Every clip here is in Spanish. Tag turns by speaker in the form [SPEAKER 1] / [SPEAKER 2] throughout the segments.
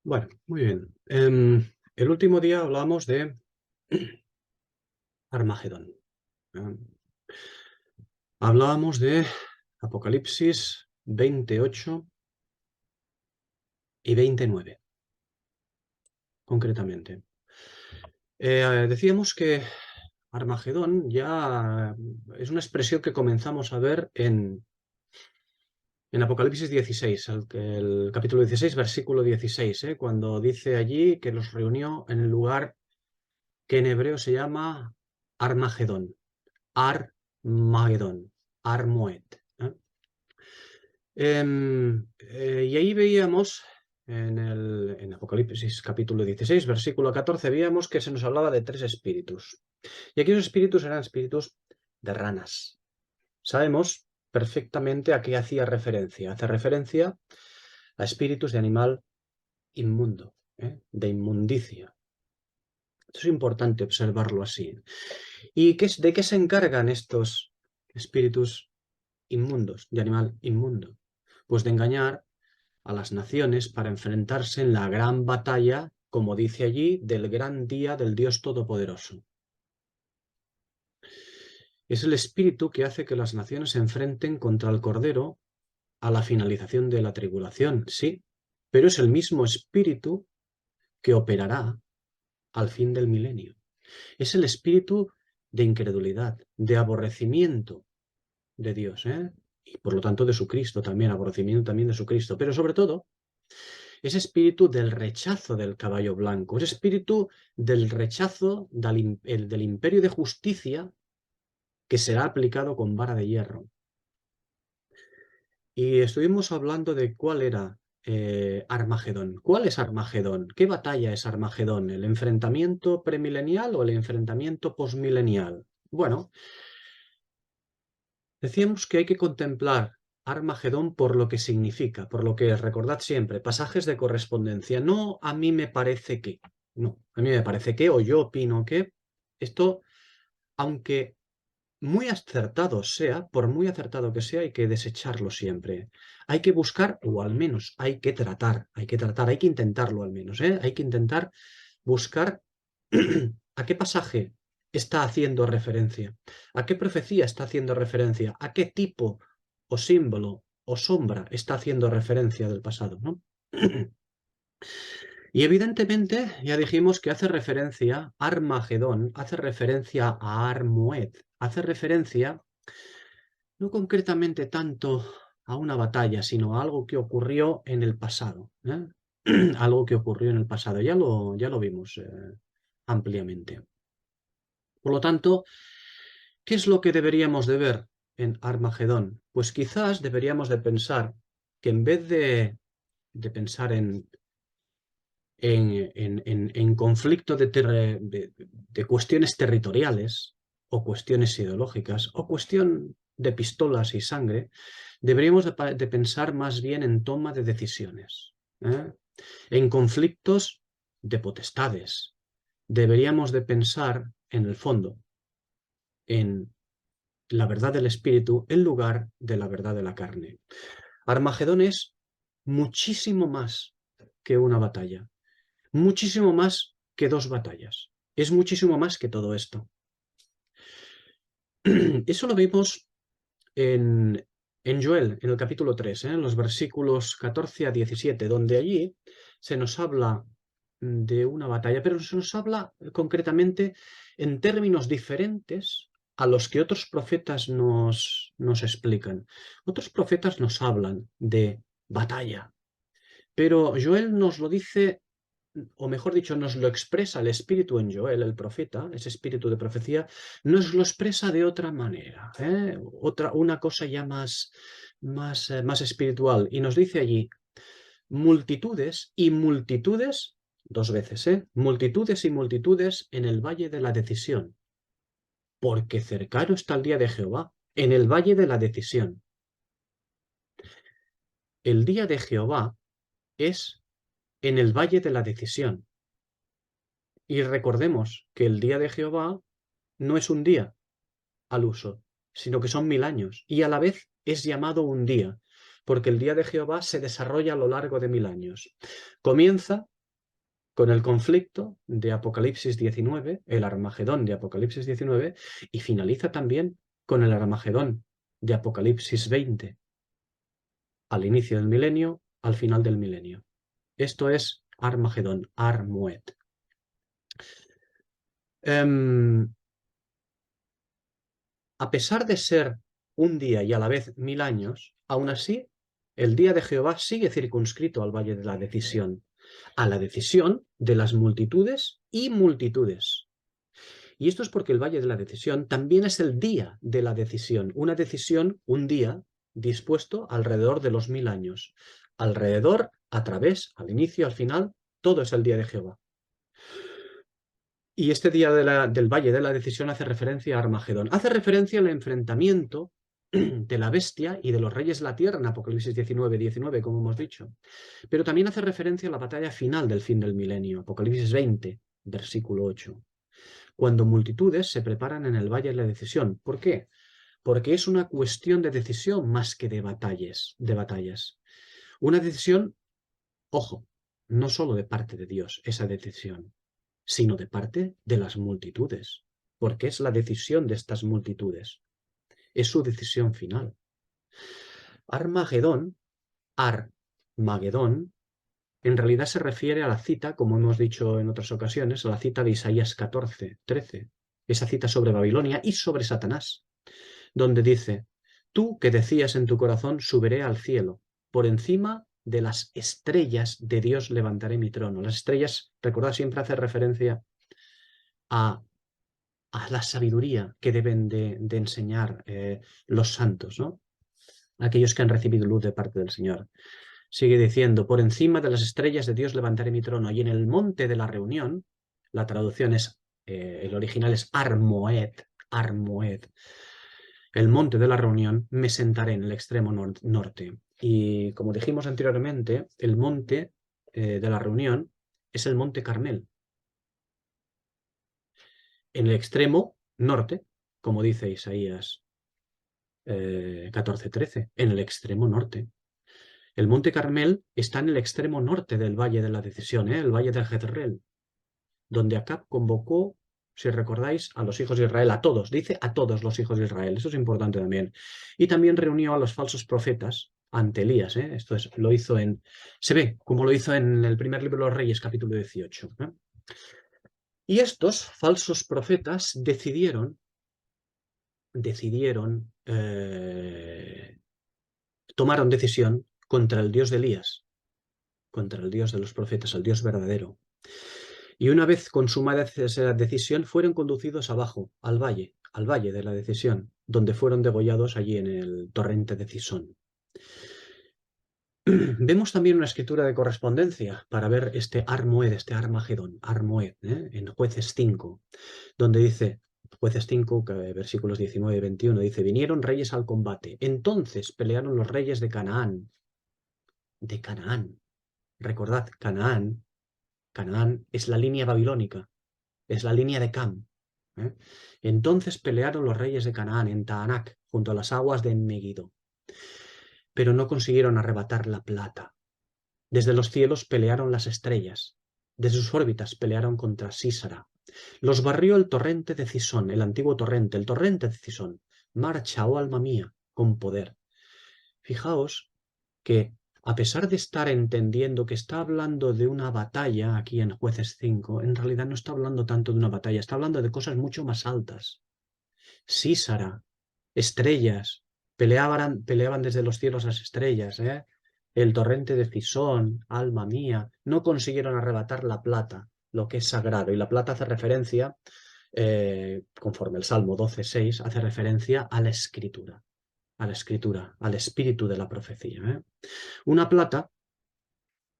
[SPEAKER 1] Bueno, muy bien. El último día hablamos de Armagedón. Em, Hablábamos de Apocalipsis 28 y 29, concretamente. Decíamos que Armagedón ya es una expresión que comenzamos a ver en Apocalipsis 16, el capítulo 16, versículo 16, cuando dice allí que los reunió en el lugar que en hebreo se llama Armagedón. Armagedón, Armoed. ¿Eh? Y ahí veíamos, en Apocalipsis capítulo 16, versículo 14, veíamos que se nos hablaba de tres espíritus. Y aquellos espíritus eran espíritus de ranas. Sabemos perfectamente a qué hacía referencia. Hace referencia a espíritus de animal inmundo, de inmundicia. Esto es importante observarlo así. ¿Y de qué se encargan estos espíritus inmundos, de animal inmundo? Pues de engañar a las naciones para enfrentarse en la gran batalla, como dice allí, del gran día del Dios Todopoderoso. Es el espíritu que hace que las naciones se enfrenten contra el Cordero a la finalización de la tribulación, sí, pero es el mismo espíritu que operará al fin del milenio. Es el espíritu de incredulidad, de aborrecimiento de Dios, y por lo tanto de su Cristo también, aborrecimiento también de su Cristo, pero sobre todo ese espíritu del rechazo del caballo blanco, ese espíritu del rechazo del imperio de justicia que será aplicado con vara de hierro. Y estuvimos hablando de cuál era Armagedón. ¿Cuál es Armagedón? ¿Qué batalla es Armagedón? ¿El enfrentamiento premilenial o el enfrentamiento posmilenial? Bueno, decíamos que hay que contemplar Armagedón por lo que significa, por lo que es, recordad siempre, pasajes de correspondencia. No a mí me parece que, no, a mí me parece que, o yo opino que, esto, aunque muy acertado sea, por muy acertado que sea, hay que desecharlo siempre. Hay que buscar, o al menos hay que tratar, hay que intentarlo al menos, ¿eh? Hay que intentar buscar a qué pasaje está haciendo referencia, a qué profecía está haciendo referencia, a qué tipo o símbolo o sombra está haciendo referencia del pasado, ¿no? Y evidentemente ya dijimos que hace referencia, Armagedón, hace referencia a Armoed, hace referencia no concretamente tanto a una batalla, sino a algo que ocurrió en el pasado, ¿eh? Algo que ocurrió en el pasado, ya lo vimos ampliamente. Por lo tanto, ¿qué es lo que deberíamos de ver en Armagedón? Pues quizás deberíamos de pensar que en vez de pensar en conflicto de cuestiones territoriales o cuestiones ideológicas o cuestión de pistolas y sangre, deberíamos de pensar más bien en toma de decisiones, en conflictos de potestades. Deberíamos de pensar, en el fondo, en la verdad del espíritu en lugar de la verdad de la carne. Armagedón es muchísimo más que una batalla, muchísimo más que dos batallas. Es muchísimo más que todo esto. Eso lo vimos en Joel, en el capítulo 3, en los versículos 14 a 17, donde allí se nos habla de una batalla, pero se nos habla concretamente en términos diferentes a los que otros profetas nos explican. Otros profetas nos hablan de batalla, pero Joel nos lo dice, o mejor dicho, nos lo expresa el espíritu en Joel, el profeta, ese espíritu de profecía, nos lo expresa de otra manera, una cosa ya más espiritual. Y nos dice allí, multitudes y multitudes, dos veces, multitudes y multitudes en el valle de la decisión, porque cercano está el día de Jehová, en el valle de la decisión. El día de Jehová es en el valle de la decisión. Y recordemos que el día de Jehová no es un día al uso, sino que son 1000 años. Y a la vez es llamado un día, porque el día de Jehová se desarrolla a lo largo de 1000 años. Comienza con el conflicto de Apocalipsis 19, el Armagedón de Apocalipsis 19, y finaliza también con el Armagedón de Apocalipsis 20, al inicio del milenio, al final del milenio. Esto es Armagedón, Ar-Moed. A pesar de ser un día y a la vez 1000 años, aún así, el día de Jehová sigue circunscrito al valle de la decisión, a la decisión de las multitudes y multitudes. Y esto es porque el valle de la decisión también es el día de la decisión, una decisión, un día, dispuesto alrededor de los 1000 años. Alrededor, a través, al inicio, al final, todo es el día de Jehová. Y este día del Valle de la Decisión hace referencia a Armagedón. Hace referencia al enfrentamiento de la bestia y de los reyes de la tierra en Apocalipsis 19, como hemos dicho. Pero también hace referencia a la batalla final del fin del milenio, Apocalipsis 20, versículo 8. Cuando multitudes se preparan en el Valle de la Decisión. ¿Por qué? Porque es una cuestión de decisión más que de batallas. Una decisión, ojo, no solo de parte de Dios, esa decisión, sino de parte de las multitudes, porque es la decisión de estas multitudes. Es su decisión final. Armagedón, Armagedón, en realidad se refiere a la cita, como hemos dicho en otras ocasiones, a la cita de Isaías 14, 13, esa cita sobre Babilonia y sobre Satanás, donde dice, tú que decías en tu corazón, subiré al cielo, por encima de las estrellas de Dios levantaré mi trono. Las estrellas, recordad, siempre hace referencia a la sabiduría que deben de enseñar los santos, ¿no? Aquellos que han recibido luz de parte del Señor. Sigue diciendo, por encima de las estrellas de Dios levantaré mi trono, y en el monte de la reunión, la traducción es, el original es Armoed, Armoed, el monte de la reunión, me sentaré en el extremo norte. Y como dijimos anteriormente, el monte de la reunión es el monte Carmel. En el extremo norte, como dice Isaías 14:13, en el extremo norte. El monte Carmel está en el extremo norte del Valle de la Decisión, el Valle de Jezreel, donde Acab convocó, si recordáis, a los hijos de Israel, a todos, dice a todos los hijos de Israel, eso es importante también. Y también reunió a los falsos profetas ante Elías, esto es, lo hizo se ve como lo hizo en el primer libro de los Reyes, capítulo 18. Y estos falsos profetas tomaron decisión contra el Dios de Elías, contra el Dios de los profetas, el Dios verdadero. Y una vez consumada esa decisión, fueron conducidos abajo, al valle de la decisión, donde fueron degollados allí en el torrente de Cisón. Vemos también una escritura de correspondencia para ver este Armoed, este Armagedón, Armoed, en Jueces 5, donde dice, Jueces 5, versículos 19 y 21, dice, vinieron reyes al combate, entonces pelearon los reyes de Canaán. De Canaán. Recordad, Canaán es la línea babilónica, es la línea de Cam. Entonces pelearon los reyes de Canaán en Taanac, junto a las aguas de Megiddo, pero no consiguieron arrebatar la plata. Desde los cielos pelearon las estrellas, desde sus órbitas pelearon contra Sísara. Los barrió el torrente de Cisón, el antiguo torrente, el torrente de Cisón. Marcha, oh alma mía, con poder. Fijaos que, a pesar de estar entendiendo que está hablando de una batalla aquí en Jueces 5, en realidad no está hablando tanto de una batalla, está hablando de cosas mucho más altas. Sísara, estrellas, peleaban desde los cielos las estrellas, El torrente de Cisón, alma mía, no consiguieron arrebatar la plata, lo que es sagrado. Y la plata hace referencia, conforme el Salmo 12:6, hace referencia a la escritura, al espíritu de la profecía. Una plata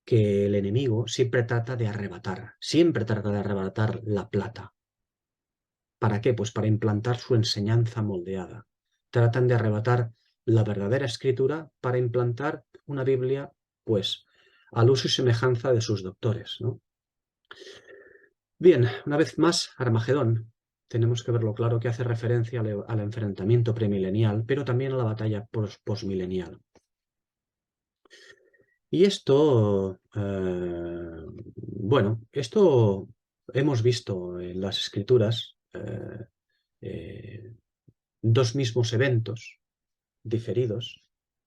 [SPEAKER 1] que el enemigo siempre trata de arrebatar la plata. ¿Para qué? Pues para implantar su enseñanza moldeada. Tratan de arrebatar la verdadera escritura para implantar una Biblia, pues, al uso y semejanza de sus doctores, ¿no? Bien, una vez más, Armagedón. Tenemos que verlo claro que hace referencia al enfrentamiento premilenial, pero también a la batalla posmilenial. Y esto, bueno, esto hemos visto en las escrituras dos mismos eventos diferidos,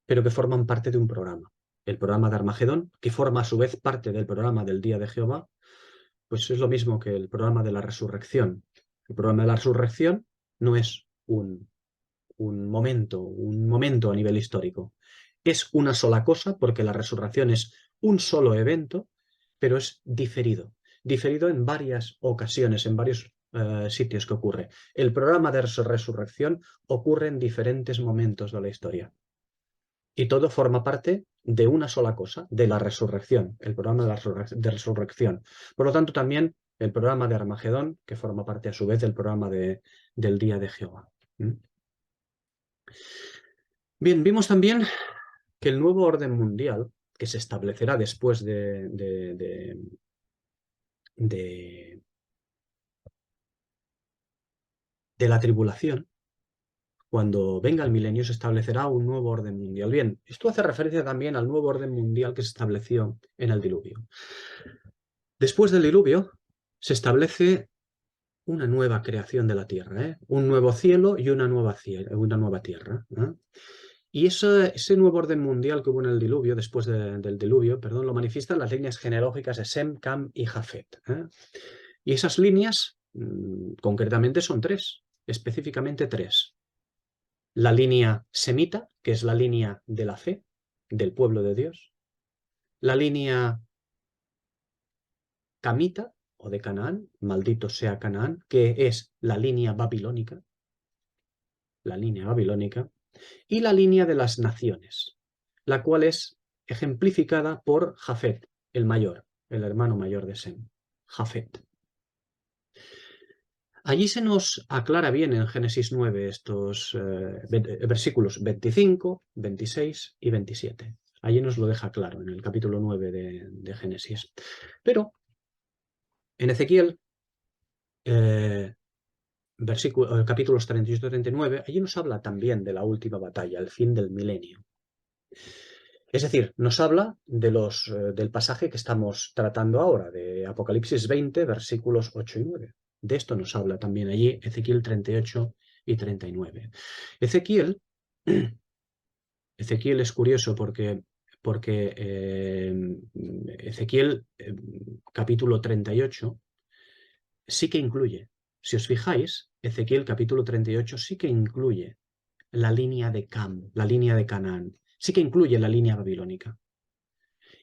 [SPEAKER 1] pero que forman parte de un programa. El programa de Armagedón, que forma a su vez parte del programa del Día de Jehová, pues es lo mismo que el programa de la resurrección. El programa de la resurrección no es un momento a nivel histórico. Es una sola cosa porque la resurrección es un solo evento, pero es diferido. Diferido en varias ocasiones, en varios sitios que ocurre. El programa de resurrección ocurre en diferentes momentos de la historia. Y todo forma parte de una sola cosa, de la resurrección, el programa de resurrección. Por lo tanto, también el programa de Armagedón, que forma parte a su vez del programa del Día de Jehová. ¿Mm? Bien, vimos también que el nuevo orden mundial, que se establecerá después de la tribulación, cuando venga el milenio, se establecerá un nuevo orden mundial. Bien, esto hace referencia también al nuevo orden mundial que se estableció en el diluvio. Después del diluvio, se establece una nueva creación de la tierra, ¿eh? Un nuevo cielo y una nueva tierra. ¿Eh? Y ese nuevo orden mundial que hubo en el diluvio, después del diluvio, perdón, lo manifiestan las líneas genealógicas de Sem, Cam y Jafet. ¿Eh? Y esas líneas, concretamente, son tres, específicamente tres. La línea semita, que es la línea de la fe, del pueblo de Dios. La línea camita, o de Canaán, maldito sea Canaán, que es la línea babilónica, y la línea de las naciones, la cual es ejemplificada por Jafet, el mayor, el hermano mayor de Sem, Jafet. Allí se nos aclara bien en Génesis 9 estos versículos 25, 26 y 27. Allí nos lo deja claro en el capítulo 9 de Génesis. Pero en Ezequiel, capítulos 38 y 39, allí nos habla también de la última batalla, el fin del milenio. Es decir, nos habla del pasaje que estamos tratando ahora, de Apocalipsis 20, versículos 8 y 9. De esto nos habla también allí Ezequiel 38 y 39. Ezequiel, Ezequiel es curioso porque Ezequiel, capítulo 38, sí que incluye, si os fijáis, Ezequiel capítulo 38 sí que incluye la línea de Cam, la línea de Canaán, sí que incluye la línea babilónica.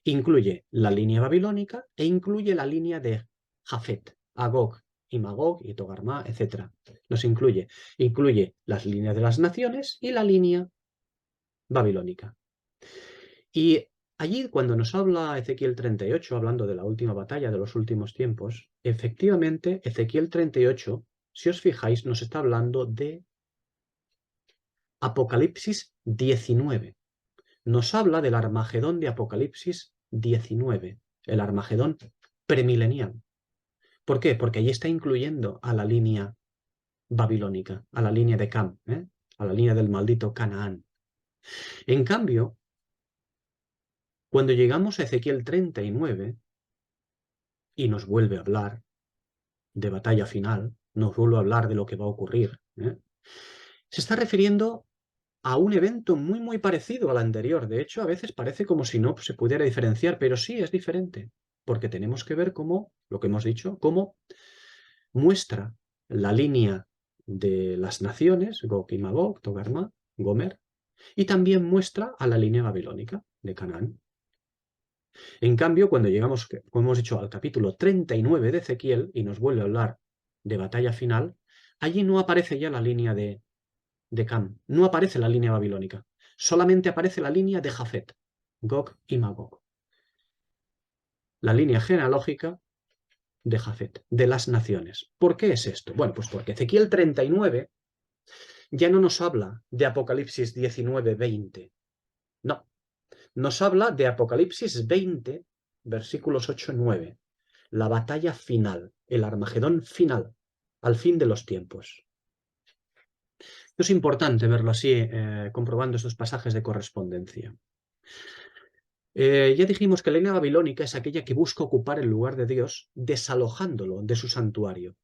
[SPEAKER 1] Incluye la línea babilónica e incluye la línea de Jafet, Agog y Magog y Togarmá, etc. Los incluye. Incluye las líneas de las naciones y la línea babilónica. Y allí, cuando nos habla Ezequiel 38, hablando de la última batalla de los últimos tiempos, efectivamente, Ezequiel 38, si os fijáis, nos está hablando de Apocalipsis 19. Nos habla del Armagedón de Apocalipsis 19, el Armagedón premilenial. ¿Por qué? Porque allí está incluyendo a la línea babilónica, a la línea de Cam, a la línea del maldito Canaán. En cambio, cuando llegamos a Ezequiel 39 y nos vuelve a hablar de batalla final, nos vuelve a hablar de lo que va a ocurrir, se está refiriendo a un evento muy, muy parecido al anterior. De hecho, a veces parece como si no se pudiera diferenciar, pero sí es diferente, porque tenemos que ver cómo, lo que hemos dicho, cómo muestra la línea de las naciones, Gog y Magog, Togarmá, Gomer, y también muestra a la línea babilónica de Canaán. En cambio, cuando llegamos, como hemos dicho, al capítulo 39 de Ezequiel y nos vuelve a hablar de batalla final, allí no aparece ya la línea de Cam, no aparece la línea babilónica, solamente aparece la línea de Jafet, Gog y Magog. La línea genealógica de Jafet, de las naciones. ¿Por qué es esto? Bueno, pues porque Ezequiel 39 ya no nos habla de Apocalipsis 19, 20. No, nos habla de Apocalipsis 20, versículos 8 y 9. La batalla final, el Armagedón final, al fin de los tiempos. Es importante verlo así, comprobando estos pasajes de correspondencia. Ya dijimos que la línea babilónica es aquella que busca ocupar el lugar de Dios desalojándolo de su santuario.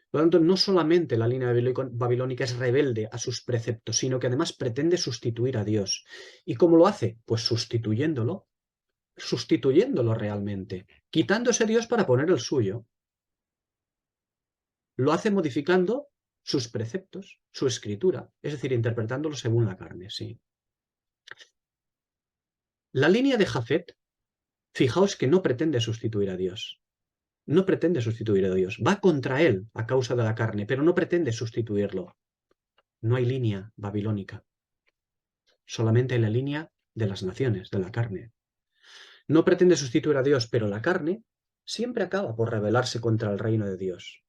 [SPEAKER 1] Por lo tanto, no solamente la línea babilónica es rebelde a sus preceptos, sino que además pretende sustituir a Dios. ¿Y cómo lo hace? Pues sustituyéndolo realmente, quitando ese Dios para poner el suyo. Lo hace modificando sus preceptos, su escritura, es decir, interpretándolo según la carne, sí. La línea de Jafet, fijaos que no pretende sustituir a Dios. No pretende sustituir a Dios. Va contra él a causa de la carne, pero no pretende sustituirlo. No hay línea babilónica. Solamente hay la línea de las naciones, de la carne. No pretende sustituir a Dios, pero la carne siempre acaba por rebelarse contra el reino de Dios.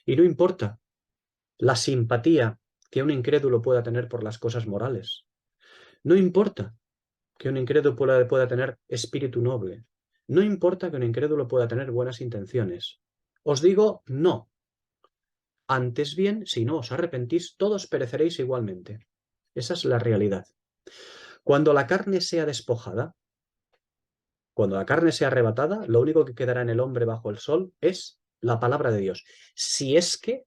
[SPEAKER 1] Y no importa la simpatía que un incrédulo pueda tener por las cosas morales. No importa que un incrédulo pueda tener espíritu noble. No importa que un incrédulo pueda tener buenas intenciones. Os digo no. Antes bien, si no os arrepentís, todos pereceréis igualmente. Esa es la realidad. Cuando la carne sea despojada, cuando la carne sea arrebatada, lo único que quedará en el hombre bajo el sol es la palabra de Dios. Si es que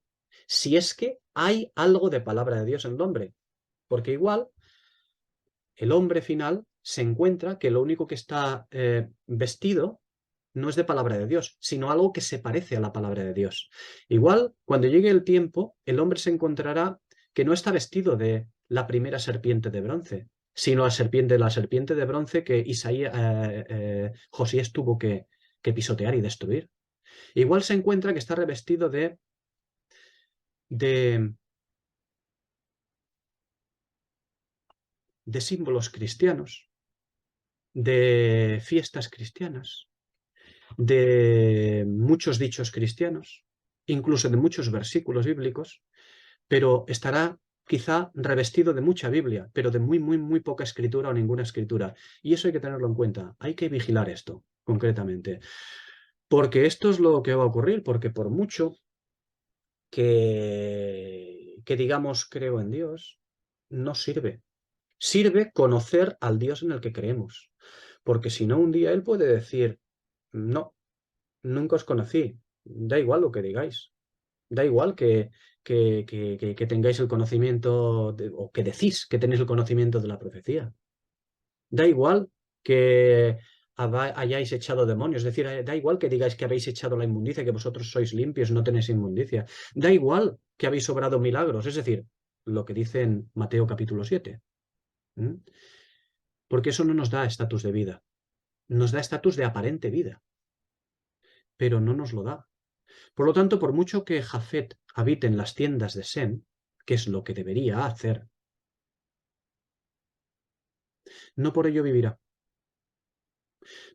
[SPEAKER 1] hay algo de palabra de Dios en el hombre. Porque igual el hombre final se encuentra que lo único que está vestido no es de palabra de Dios, sino algo que se parece a la palabra de Dios. Igual, cuando llegue el tiempo, el hombre se encontrará que no está vestido de la primera serpiente de bronce, sino la serpiente de bronce que Josías tuvo que pisotear y destruir. Igual se encuentra que está revestido de, de símbolos cristianos, de fiestas cristianas, de muchos dichos cristianos, incluso de muchos versículos bíblicos, pero estará quizá revestido de mucha Biblia, pero de muy, muy, muy poca escritura o ninguna escritura. Y eso hay que tenerlo en cuenta. Hay que vigilar esto, concretamente. Porque esto es lo que va a ocurrir, porque por mucho que digamos creo en Dios, no sirve. Sirve conocer al Dios en el que creemos. Porque si no, un día Él puede decir, no, nunca os conocí. Da igual lo que digáis. Da igual que tengáis el conocimiento o que decís que tenéis el conocimiento de la profecía. Da igual que hayáis echado demonios. Es decir, da igual que digáis que habéis echado la inmundicia, que vosotros sois limpios, no tenéis inmundicia. Da igual que habéis obrado milagros. Es decir, lo que dice en Mateo capítulo 7. ¿Mm? Porque eso no nos da estatus de vida. Nos da estatus de aparente vida. Pero no nos lo da. Por lo tanto, por mucho que Jafet habite en las tiendas de Sem, que es lo que debería hacer, no por ello vivirá.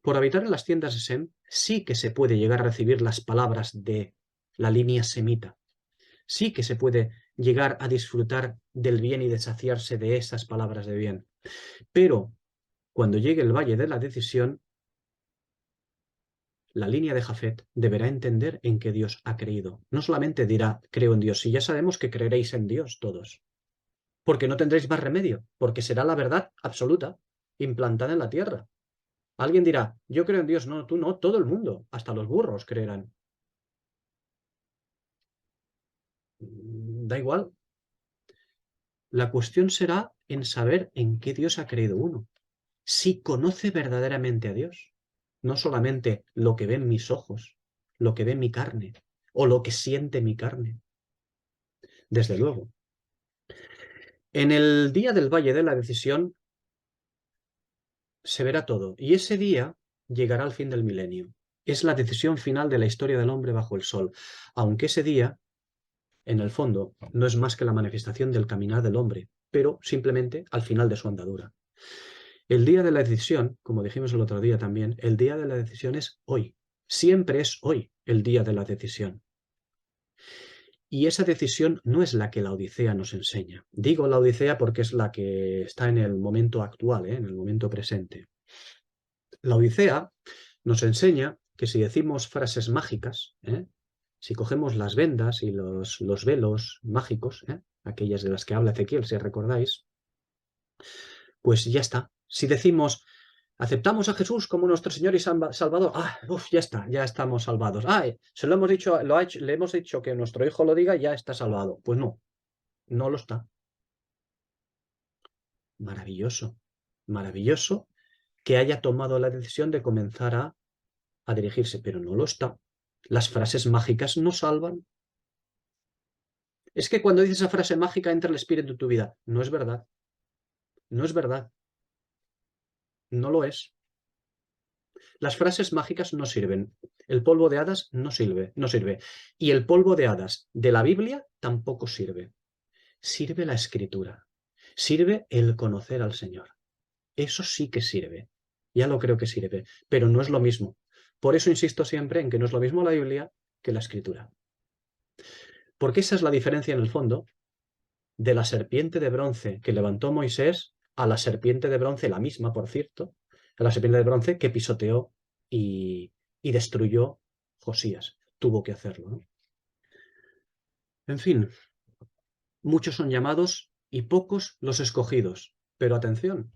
[SPEAKER 1] Por habitar en las tiendas de Sem, sí que se puede llegar a recibir las palabras de la línea semita. Sí que se puede llegar a disfrutar del bien y de saciarse de esas palabras de bien. Pero cuando llegue el valle de la decisión, la línea de Jafet deberá entender en qué Dios ha creído. No solamente dirá, creo en Dios, si ya sabemos que creeréis en Dios todos. Porque no tendréis más remedio, porque será la verdad absoluta, implantada en la tierra. Alguien dirá, yo creo en Dios, no, tú no, todo el mundo, hasta los burros creerán. Da igual. La cuestión será en saber en qué Dios ha creído uno. Si conoce verdaderamente a Dios, no solamente lo que ven mis ojos, lo que ve mi carne o lo que siente mi carne. Desde luego. En el día del Valle de la Decisión se verá todo, y ese día llegará al fin del milenio. Es la decisión final de la historia del hombre bajo el sol, aunque ese día, en el fondo, no es más que la manifestación del caminar del hombre, pero simplemente al final de su andadura. El día de la decisión, como dijimos el otro día también, el día de la decisión es hoy. Siempre es hoy el día de la decisión. Y esa decisión no es la que la Odisea nos enseña. Digo la Odisea porque es la que está en el momento actual, en el momento presente. La Odisea nos enseña que si decimos frases mágicas, si cogemos las vendas y los velos mágicos, aquellas de las que habla Ezequiel, si recordáis, pues ya está. Si decimos, aceptamos a Jesús como nuestro Señor y Salvador, ya está, ya estamos salvados. Se lo hemos dicho, le hemos dicho que nuestro hijo lo diga y ya está salvado. Pues no, no lo está. Maravilloso, maravilloso que haya tomado la decisión de comenzar a dirigirse, pero no lo está. Las frases mágicas no salvan. Es que cuando dices esa frase mágica entra el espíritu en tu vida. No es verdad. No es verdad. No lo es. Las frases mágicas no sirven. El polvo de hadas no sirve, no sirve. Y el polvo de hadas de la Biblia tampoco sirve. Sirve la escritura. Sirve el conocer al Señor. Eso sí que sirve. Ya lo creo que sirve, pero no es lo mismo. Por eso insisto siempre en que no es lo mismo la Biblia que la escritura. Porque esa es la diferencia en el fondo de la serpiente de bronce que levantó Moisés a la serpiente de bronce, la misma, por cierto, a la serpiente de bronce que pisoteó y destruyó Josías. Tuvo que hacerlo, ¿no? En fin, muchos son llamados y pocos los escogidos. Pero atención,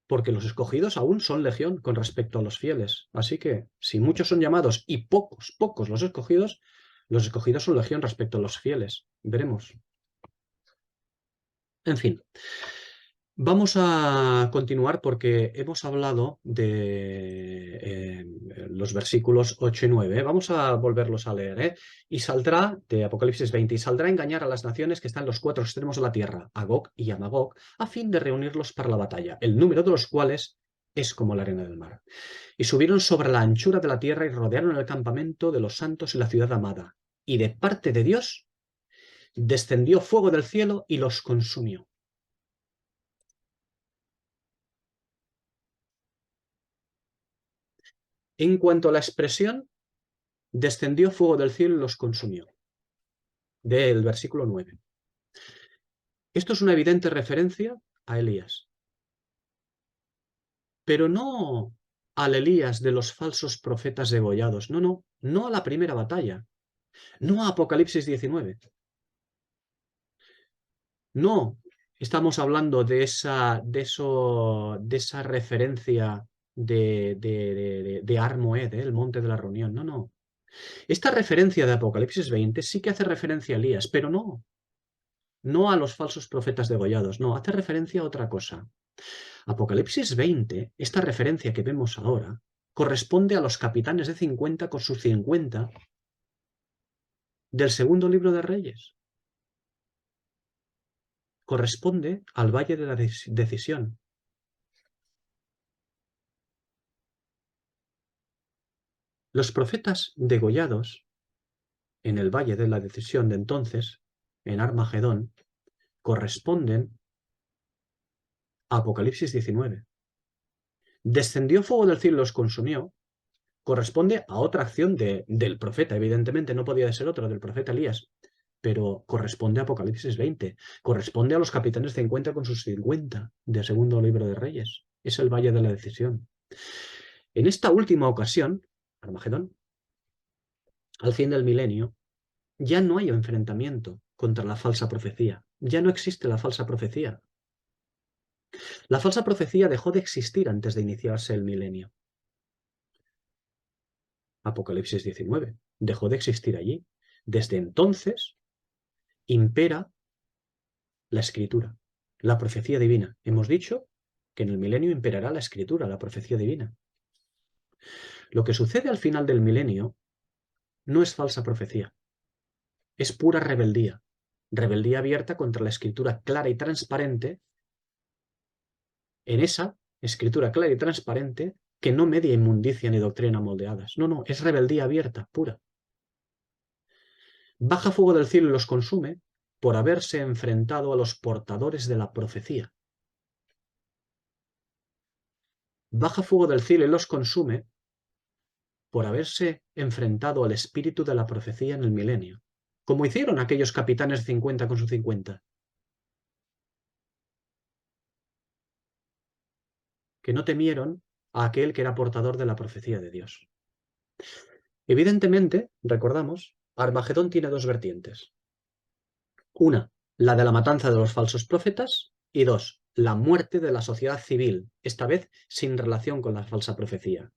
[SPEAKER 1] porque los escogidos aún son legión con respecto a los fieles. Así que, si muchos son llamados y pocos los escogidos son legión respecto a los fieles. Veremos. En fin, vamos a continuar porque hemos hablado de los versículos 8 y 9. Vamos a volverlos a leer. Y saldrá, de Apocalipsis 20, y saldrá a engañar a las naciones que están en los cuatro extremos de la tierra, a Gog y a Magog, a fin de reunirlos para la batalla, el número de los cuales es como la arena del mar. Y subieron sobre la anchura de la tierra y rodearon el campamento de los santos y la ciudad amada. Y de parte de Dios descendió fuego del cielo y los consumió. En cuanto a la expresión, descendió fuego del cielo y los consumió, del versículo 9. Esto es una evidente referencia a Elías, pero no al Elías de los falsos profetas degollados, no a la primera batalla, no a Apocalipsis 19. No, estamos hablando de esa referencia de Ar-Moed, el monte de la reunión. No. Esta referencia de Apocalipsis 20 sí que hace referencia a Elías, pero no a los falsos profetas degollados, no, hace referencia a otra cosa. Apocalipsis 20, esta referencia que vemos ahora, corresponde a los capitanes de 50 con sus 50 del segundo libro de Reyes. Corresponde al Valle de la Decisión. Los profetas degollados en el Valle de la Decisión de entonces, en Armagedón, corresponden a Apocalipsis 19. Descendió fuego del cielo y los consumió, corresponde a otra acción del profeta, evidentemente no podía ser otra, del profeta Elías, pero corresponde a Apocalipsis 20, corresponde a los capitanes 50 con sus 50 del segundo libro de Reyes, es el Valle de la Decisión. En esta última ocasión, Armagedón, al fin del milenio, ya no hay enfrentamiento contra la falsa profecía, ya no existe la falsa profecía. La falsa profecía dejó de existir antes de iniciarse el milenio. Apocalipsis 19 dejó de existir allí. Desde entonces impera la escritura, la profecía divina. Hemos dicho que en el milenio imperará la escritura, la profecía divina. Lo que sucede al final del milenio no es falsa profecía, es pura rebeldía. Rebeldía abierta contra la escritura clara y transparente. En esa escritura clara y transparente que no media inmundicia ni doctrina moldeadas. No, es rebeldía abierta, pura. Baja fuego del cielo y los consume por haberse enfrentado a los portadores de la profecía. Baja fuego del cielo y los consume por haberse enfrentado al espíritu de la profecía en el milenio, como hicieron aquellos capitanes 50 con sus 50, que no temieron a aquel que era portador de la profecía de Dios. Evidentemente, recordamos, Armagedón tiene dos vertientes. Una, la de la matanza de los falsos profetas, y dos, la muerte de la sociedad civil, esta vez sin relación con la falsa profecía.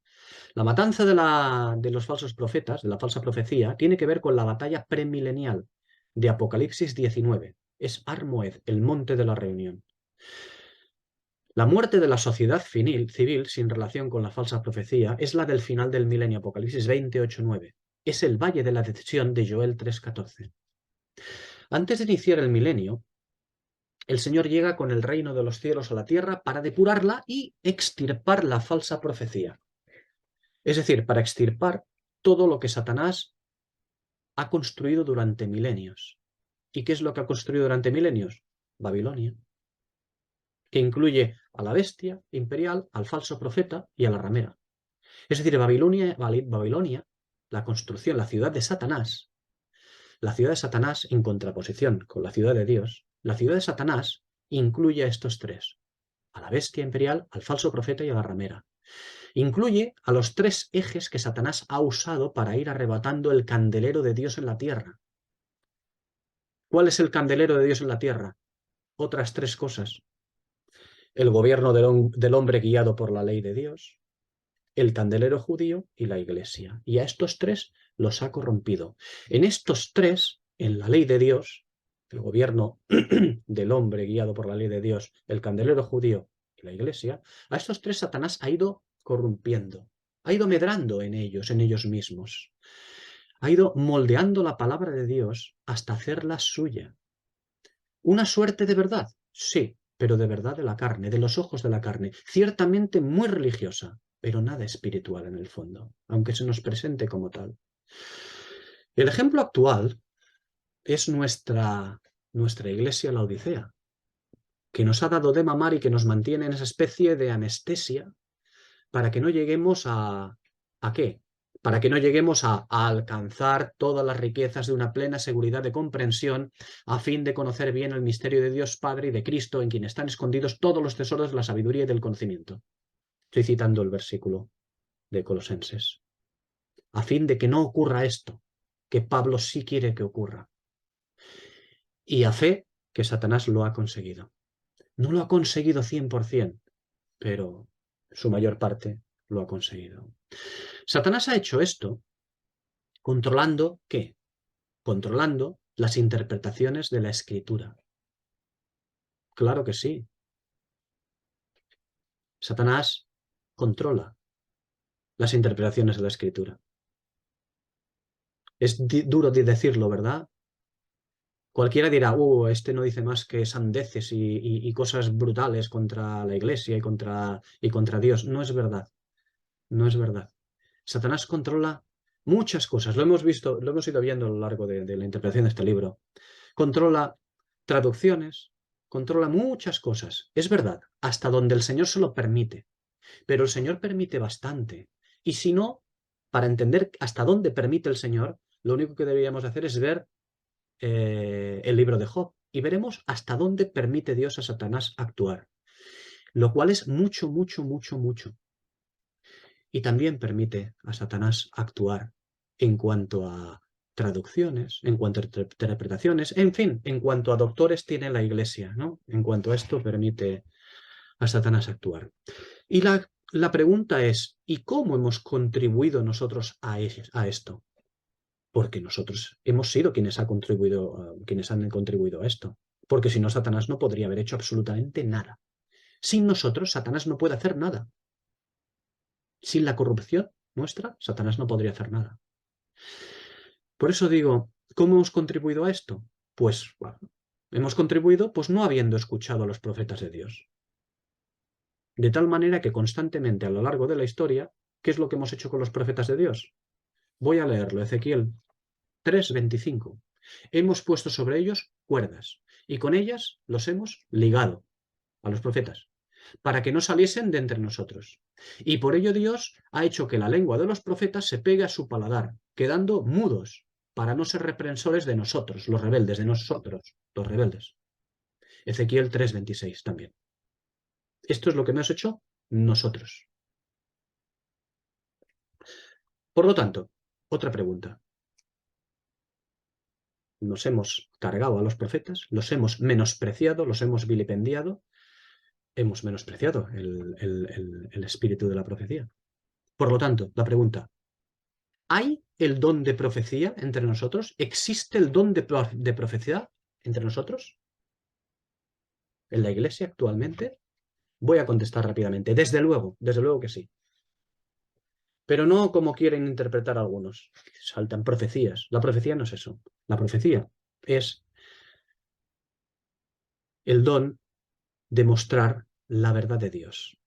[SPEAKER 1] La matanza de los falsos profetas, de la falsa profecía, tiene que ver con la batalla premilenial de Apocalipsis 19. Es Armoed, el monte de la reunión. La muerte de la sociedad civil, sin relación con la falsa profecía, es la del final del milenio, Apocalipsis 28:9. Es el valle de la decisión de Joel 3:14. Antes de iniciar el milenio, el Señor llega con el reino de los cielos a la tierra para depurarla y extirpar la falsa profecía. Es decir, para extirpar todo lo que Satanás ha construido durante milenios. ¿Y qué es lo que ha construido durante milenios? Babilonia, que incluye a la bestia imperial, al falso profeta y a la ramera. Es decir, Babilonia, la construcción, la ciudad de Satanás en contraposición con la ciudad de Dios, la ciudad de Satanás incluye a estos tres, a la bestia imperial, al falso profeta y a la ramera. Incluye a los tres ejes que Satanás ha usado para ir arrebatando el candelero de Dios en la tierra. ¿Cuál es el candelero de Dios en la tierra? Otras tres cosas. El gobierno del hombre guiado por la ley de Dios, el candelero judío y la iglesia. Y a estos tres los ha corrompido. En estos tres, en la ley de Dios, el gobierno del hombre guiado por la ley de Dios, el candelero judío y la iglesia, a estos tres Satanás ha ido corrompiendo, ha ido medrando en ellos mismos. Ha ido moldeando la palabra de Dios hasta hacerla suya. ¿Una suerte de verdad? Sí, pero de verdad de la carne, de los ojos de la carne. Ciertamente muy religiosa, pero nada espiritual en el fondo, aunque se nos presente como tal. El ejemplo actual es nuestra iglesia Laodicea, que nos ha dado de mamar y que nos mantiene en esa especie de anestesia para que no lleguemos ¿a qué? Para que no lleguemos a alcanzar todas las riquezas de una plena seguridad de comprensión a fin de conocer bien el misterio de Dios Padre y de Cristo en quien están escondidos todos los tesoros de la sabiduría y del conocimiento. Estoy citando el versículo de Colosenses. A fin de que no ocurra esto, que Pablo sí quiere que ocurra. Y a fe que Satanás lo ha conseguido. No lo ha conseguido 100%, pero su mayor parte lo ha conseguido. Satanás ha hecho esto controlando, ¿qué? Controlando las interpretaciones de la Escritura. Claro que sí. Satanás controla las interpretaciones de la Escritura. Es duro de decirlo, ¿verdad? Cualquiera dirá, este no dice más que sandeces y cosas brutales contra la Iglesia y contra Dios. No es verdad. No es verdad. Satanás controla muchas cosas. Lo hemos visto, lo hemos ido viendo a lo largo de la interpretación de este libro. Controla traducciones, controla muchas cosas. Es verdad, hasta donde el Señor se lo permite. Pero el Señor permite bastante. Y si no, para entender hasta dónde permite el Señor, lo único que deberíamos hacer es ver el libro de Job. Y veremos hasta dónde permite Dios a Satanás actuar. Lo cual es mucho, mucho, mucho, mucho. Y también permite a Satanás actuar en cuanto a traducciones, en cuanto a interpretaciones, en fin, en cuanto a doctores tiene la Iglesia, ¿no? En cuanto a esto permite a Satanás actuar. Y la pregunta es, ¿y cómo hemos contribuido nosotros a esto? Porque nosotros hemos sido quienes han contribuido a esto. Porque si no, Satanás no podría haber hecho absolutamente nada. Sin nosotros, Satanás no puede hacer nada. Sin la corrupción nuestra, Satanás no podría hacer nada. Por eso digo, ¿cómo hemos contribuido a esto? Pues bueno, hemos contribuido pues no habiendo escuchado a los profetas de Dios. De tal manera que constantemente a lo largo de la historia, ¿qué es lo que hemos hecho con los profetas de Dios? Voy a leerlo, Ezequiel 3:25. Hemos puesto sobre ellos cuerdas y con ellas los hemos ligado a los profetas para que no saliesen de entre nosotros. Y por ello Dios ha hecho que la lengua de los profetas se pegue a su paladar, quedando mudos, para no ser reprensores de nosotros, los rebeldes, de nosotros, los rebeldes. Ezequiel 3:26 también. Esto es lo que hemos hecho nosotros. Por lo tanto, otra pregunta. Nos hemos cargado a los profetas, los hemos menospreciado, los hemos vilipendiado, hemos menospreciado el espíritu de la profecía. Por lo tanto, la pregunta, ¿hay el don de profecía entre nosotros? ¿Existe el don de profecía entre nosotros? ¿En la iglesia actualmente? Voy a contestar rápidamente. Desde luego que sí. Pero no como quieren interpretar algunos. Saltan profecías. La profecía no es eso. La profecía es el don de mostrar la verdad de Dios.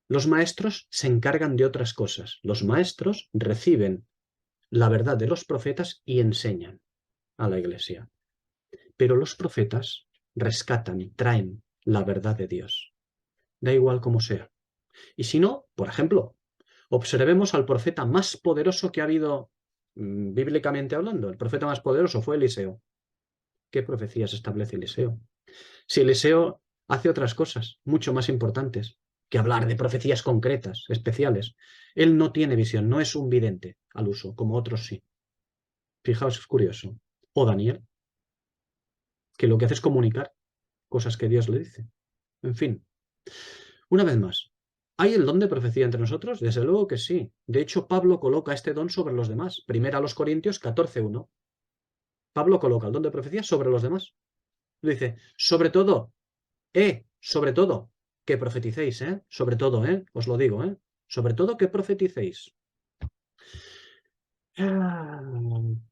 [SPEAKER 1] Los maestros se encargan de otras cosas. Los maestros reciben la verdad de los profetas y enseñan a la iglesia. Pero los profetas rescatan, traen la verdad de Dios. Da igual cómo sea. Y si no, por ejemplo, observemos al profeta más poderoso que ha habido bíblicamente hablando. El profeta más poderoso fue Eliseo. ¿Qué profecías establece Eliseo? Si Eliseo hace otras cosas mucho más importantes que hablar de profecías concretas, especiales. Él no tiene visión, no es un vidente al uso, como otros sí. Fijaos, es curioso. O Daniel, que lo que hace es comunicar cosas que Dios le dice. En fin, una vez más, ¿hay el don de profecía entre nosotros? Desde luego que sí. De hecho, Pablo coloca este don sobre los demás. Primera a los Corintios 14:1. Pablo coloca el don de profecía sobre los demás. Dice, sobre todo, que profeticéis, sobre todo, os lo digo, sobre todo que profeticéis.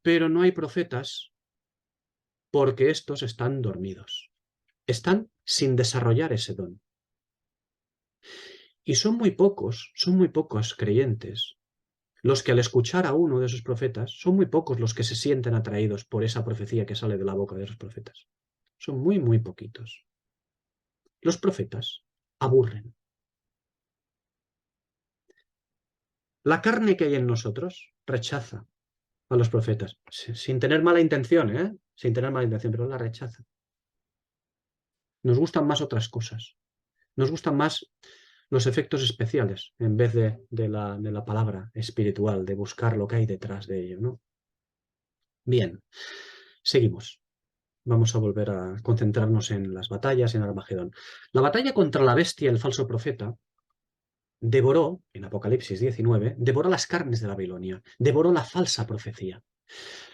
[SPEAKER 1] Pero no hay profetas porque estos están dormidos. Están sin desarrollar ese don. Y son muy pocos creyentes los que al escuchar a uno de esos profetas, son muy pocos los que se sienten atraídos por esa profecía que sale de la boca de esos profetas. Son muy poquitos. Los profetas aburren. La carne que hay en nosotros rechaza a los profetas, sin tener mala intención, sin tener mala intención, pero la rechaza. Nos gustan más otras cosas. Nos gustan más los efectos especiales en vez de la palabra espiritual, de buscar lo que hay detrás de ello, ¿no? Bien, seguimos. Vamos a volver a concentrarnos en las batallas en Armagedón. La batalla contra la bestia y el falso profeta devoró, en Apocalipsis 19, devoró las carnes de Babilonia, devoró la falsa profecía.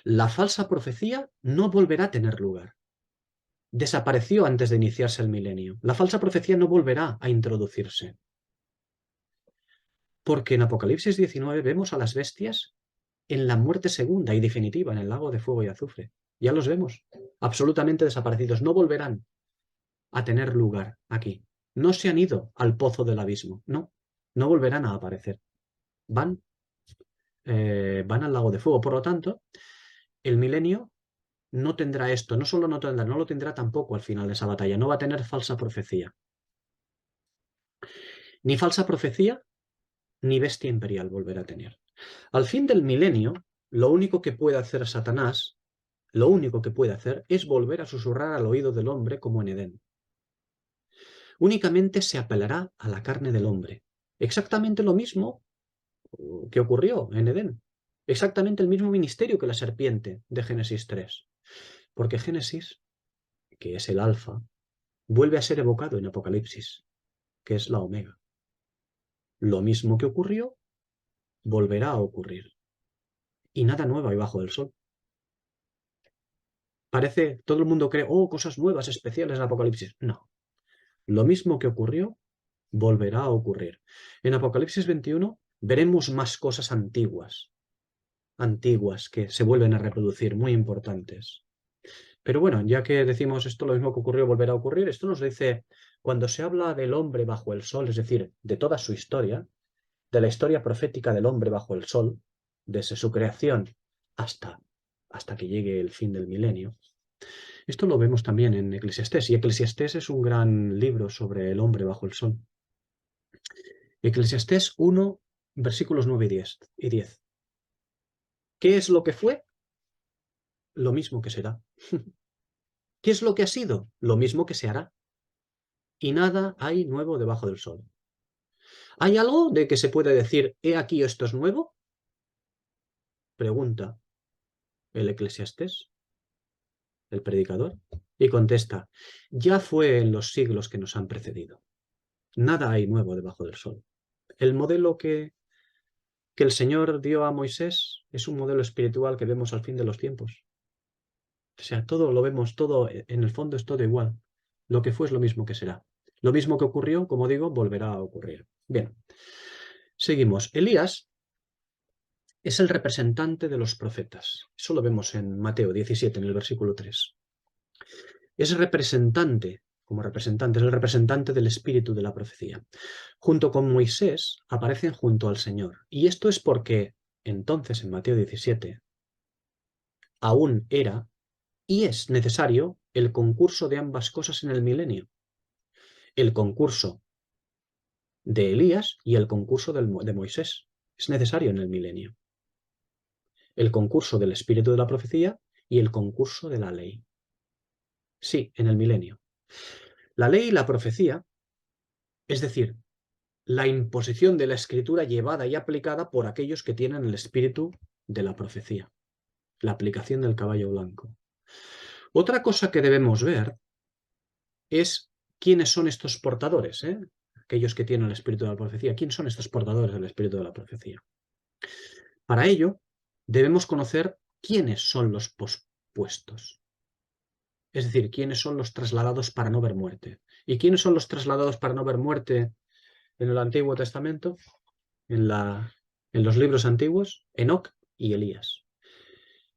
[SPEAKER 1] La falsa profecía no volverá a tener lugar. Desapareció antes de iniciarse el milenio. La falsa profecía no volverá a introducirse. Porque en Apocalipsis 19 vemos a las bestias en la muerte segunda y definitiva, en el lago de fuego y azufre. Ya los vemos, absolutamente desaparecidos. No volverán a tener lugar aquí. No se han ido al pozo del abismo, no volverán a aparecer. Van al lago de fuego. Por lo tanto, el milenio no tendrá esto, no solo no lo tendrá tampoco al final de esa batalla. No va a tener falsa profecía. Ni falsa profecía, ni bestia imperial volverá a tener. Al fin del milenio, lo único que puede hacer Satanás, lo único que puede hacer es volver a susurrar al oído del hombre como en Edén. Únicamente se apelará a la carne del hombre. Exactamente lo mismo que ocurrió en Edén. Exactamente el mismo ministerio que la serpiente de Génesis 3. Porque Génesis, que es el alfa, vuelve a ser evocado en Apocalipsis, que es la omega. Lo mismo que ocurrió, volverá a ocurrir. Y nada nuevo hay bajo el sol. Parece, todo el mundo cree, cosas nuevas, especiales en Apocalipsis. No. Lo mismo que ocurrió, volverá a ocurrir. En Apocalipsis 21 veremos más cosas antiguas que se vuelven a reproducir, muy importantes. Pero bueno, ya que decimos esto, lo mismo que ocurrió, volverá a ocurrir, esto nos dice, cuando se habla del hombre bajo el sol, es decir, de toda su historia, de la historia profética del hombre bajo el sol, desde su creación hasta que llegue el fin del milenio. Esto lo vemos también en Eclesiastés, y Eclesiastés es un gran libro sobre el hombre bajo el sol. Eclesiastés 1, versículos 9 y 10. ¿Qué es lo que fue? Lo mismo que será. ¿Qué es lo que ha sido? Lo mismo que se hará. Y nada hay nuevo debajo del sol. ¿Hay algo de que se puede decir, he aquí esto es nuevo? Pregunta el Eclesiastés, el predicador. Y contesta, ya fue en los siglos que nos han precedido. Nada hay nuevo debajo del sol. El modelo que el Señor dio a Moisés es un modelo espiritual que vemos al fin de los tiempos. O sea, todo lo vemos, todo en el fondo es todo igual. Lo que fue es lo mismo que será. Lo mismo que ocurrió, como digo, volverá a ocurrir. Bien, seguimos. Elías es el representante de los profetas. Eso lo vemos en Mateo 17, en el versículo 3. Es representante, como representante, es el representante del espíritu de la profecía. Junto con Moisés aparecen junto al Señor. Y esto es porque entonces en Mateo 17 aún era y es necesario el concurso de ambas cosas en el milenio. El concurso de Elías y el concurso de Moisés. Es necesario en el milenio. El concurso del espíritu de la profecía y el concurso de la ley. Sí, en el milenio. La ley y la profecía, es decir, la imposición de la escritura llevada y aplicada por aquellos que tienen el espíritu de la profecía. La aplicación del caballo blanco. Otra cosa que debemos ver es quiénes son estos portadores, aquellos que tienen el espíritu de la profecía. ¿Quiénes son estos portadores del espíritu de la profecía? Para ello, debemos conocer quiénes son los pospuestos. Es decir, quiénes son los trasladados para no ver muerte. ¿Y quiénes son los trasladados para no ver muerte en el Antiguo Testamento? En los libros antiguos, Enoc y Elías.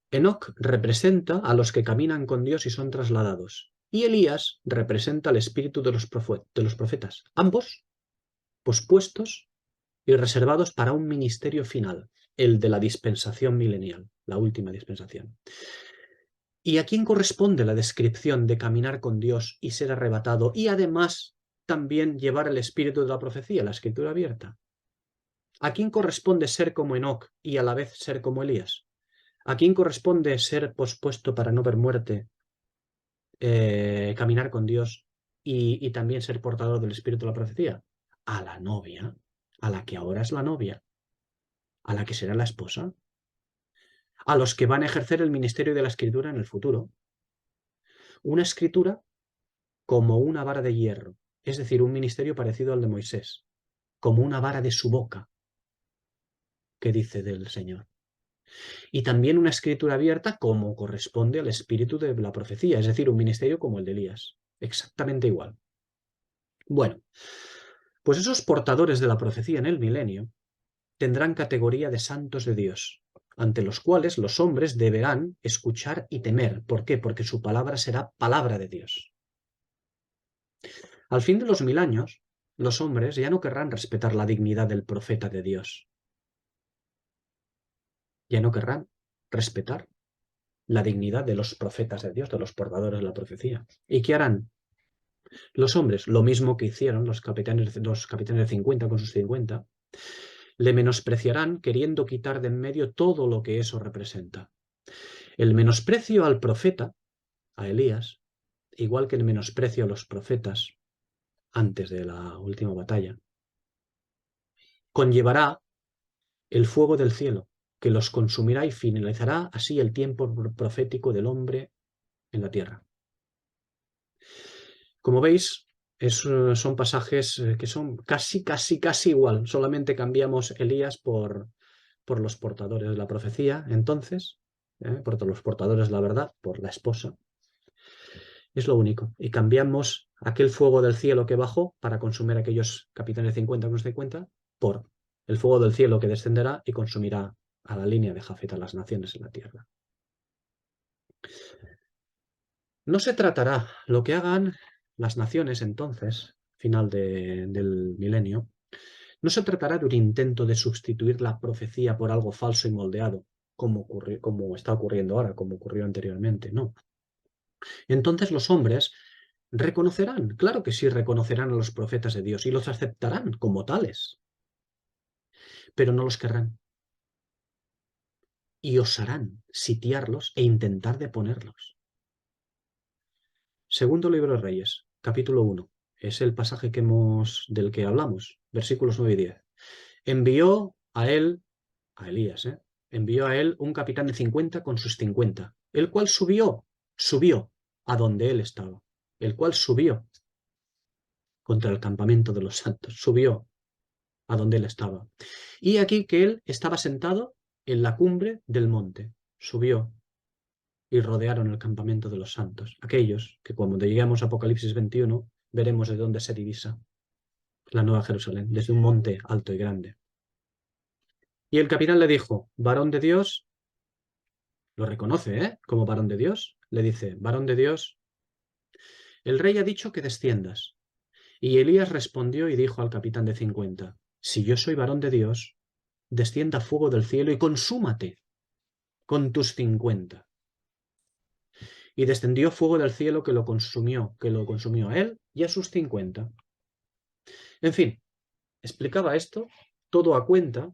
[SPEAKER 1] Enoc representa a los que caminan con Dios y son trasladados. Y Elías representa al espíritu de los profetas. Ambos pospuestos y reservados para un ministerio final, el de la dispensación milenial, la última dispensación. ¿Y a quién corresponde la descripción de caminar con Dios y ser arrebatado y además también llevar el espíritu de la profecía, la escritura abierta? ¿A quién corresponde ser como Enoc y a la vez ser como Elías? ¿A quién corresponde ser pospuesto para no ver muerte, caminar con Dios y también ser portador del espíritu de la profecía? A la novia, a la que ahora es la novia, a la que será la esposa, a los que van a ejercer el ministerio de la escritura en el futuro. Una escritura como una vara de hierro, es decir, un ministerio parecido al de Moisés, como una vara de su boca, que dice del Señor. Y también una escritura abierta como corresponde al espíritu de la profecía, es decir, un ministerio como el de Elías, exactamente igual. Bueno, pues esos portadores de la profecía en el milenio tendrán categoría de santos de Dios, ante los cuales los hombres deberán escuchar y temer. ¿Por qué? Porque su palabra será palabra de Dios. Al fin de los 1000 años, los hombres ya no querrán respetar la dignidad del profeta de Dios. Ya no querrán respetar la dignidad de los profetas de Dios, de los portadores de la profecía. ¿Y qué harán? Los hombres, lo mismo que hicieron los capitanes de 50 con sus 50, le menospreciarán queriendo quitar de en medio todo lo que eso representa. El menosprecio al profeta, a Elías, igual que el menosprecio a los profetas antes de la última batalla, conllevará el fuego del cielo, que los consumirá y finalizará así el tiempo profético del hombre en la tierra. Como veis, son pasajes que son casi igual, solamente cambiamos Elías por los portadores de la profecía, entonces, por los portadores de la verdad, por la esposa. Es lo único. Y cambiamos aquel fuego del cielo que bajó para consumir a aquellos capitanes de 50 con 50 por el fuego del cielo que descenderá y consumirá a la línea de Jafet a las naciones en la tierra. No se tratará lo que hagan las naciones entonces, final del milenio, no se tratará de un intento de sustituir la profecía por algo falso y moldeado, como está ocurriendo ahora, como ocurrió anteriormente, no. Entonces los hombres reconocerán, claro que sí, reconocerán a los profetas de Dios y los aceptarán como tales, pero no los querrán y osarán sitiarlos e intentar deponerlos. Segundo libro de Reyes, capítulo 1. Es el pasaje del que hablamos, versículos 9 y 10. Envió a él, a Elías, envió a él un capitán de 50 con sus 50, el cual subió a donde él estaba, el cual subió contra el campamento de los santos, subió a donde él estaba. Y aquí que él estaba sentado en la cumbre del monte, subió y rodearon el campamento de los santos, aquellos que cuando lleguemos a Apocalipsis 21 veremos de dónde se divisa la Nueva Jerusalén, desde un monte alto y grande. Y el capitán le dijo, varón de Dios, lo reconoce, como varón de Dios, le dice, varón de Dios, el rey ha dicho que desciendas. Y Elías respondió y dijo al capitán de 50, si yo soy varón de Dios, descienda fuego del cielo y consúmate con tus 50. Y descendió fuego del cielo que lo consumió a él y a sus 50. En fin, explicaba esto todo a cuenta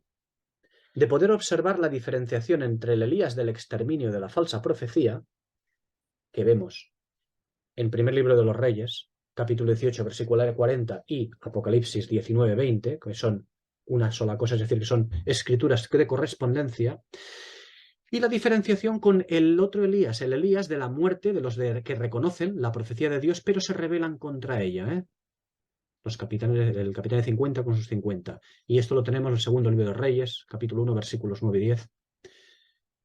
[SPEAKER 1] de poder observar la diferenciación entre el Elías del exterminio de la falsa profecía, que vemos en primer libro de los Reyes, capítulo 18, versículo 40, y Apocalipsis 19, 20, que son una sola cosa, es decir, que son escrituras de correspondencia, y la diferenciación con el otro Elías, el Elías de la muerte de los que reconocen la profecía de Dios, pero se rebelan contra ella, el capitán de 50 con sus 50. Y esto lo tenemos en el segundo libro de Reyes, capítulo 1, versículos 9 y 10,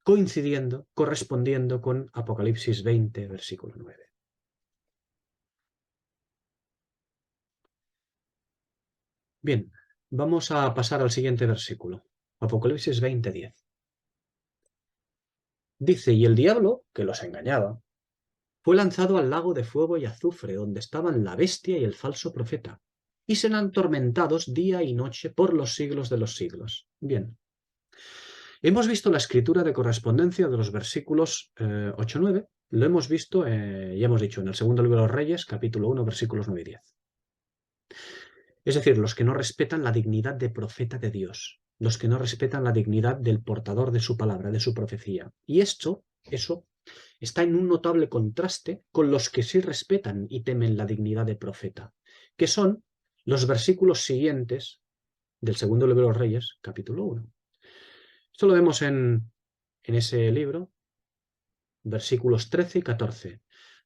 [SPEAKER 1] coincidiendo, correspondiendo con Apocalipsis 20, versículo 9. Bien, vamos a pasar al siguiente versículo. Apocalipsis 20, 10. Dice, y el diablo, que los engañaba, fue lanzado al lago de fuego y azufre, donde estaban la bestia y el falso profeta, y serán atormentados día y noche por los siglos de los siglos. Bien. Hemos visto la escritura de correspondencia de los versículos 8 y 9. Lo hemos visto, ya hemos dicho, en el segundo libro de los Reyes, capítulo 1, versículos 9 y 10. Es decir, los que no respetan la dignidad de profeta de Dios, los que no respetan la dignidad del portador de su palabra, de su profecía. Y eso está en un notable contraste con los que sí respetan y temen la dignidad de profeta, que son los versículos siguientes del segundo libro de los Reyes, capítulo 1. Esto lo vemos en ese libro, versículos 13 y 14.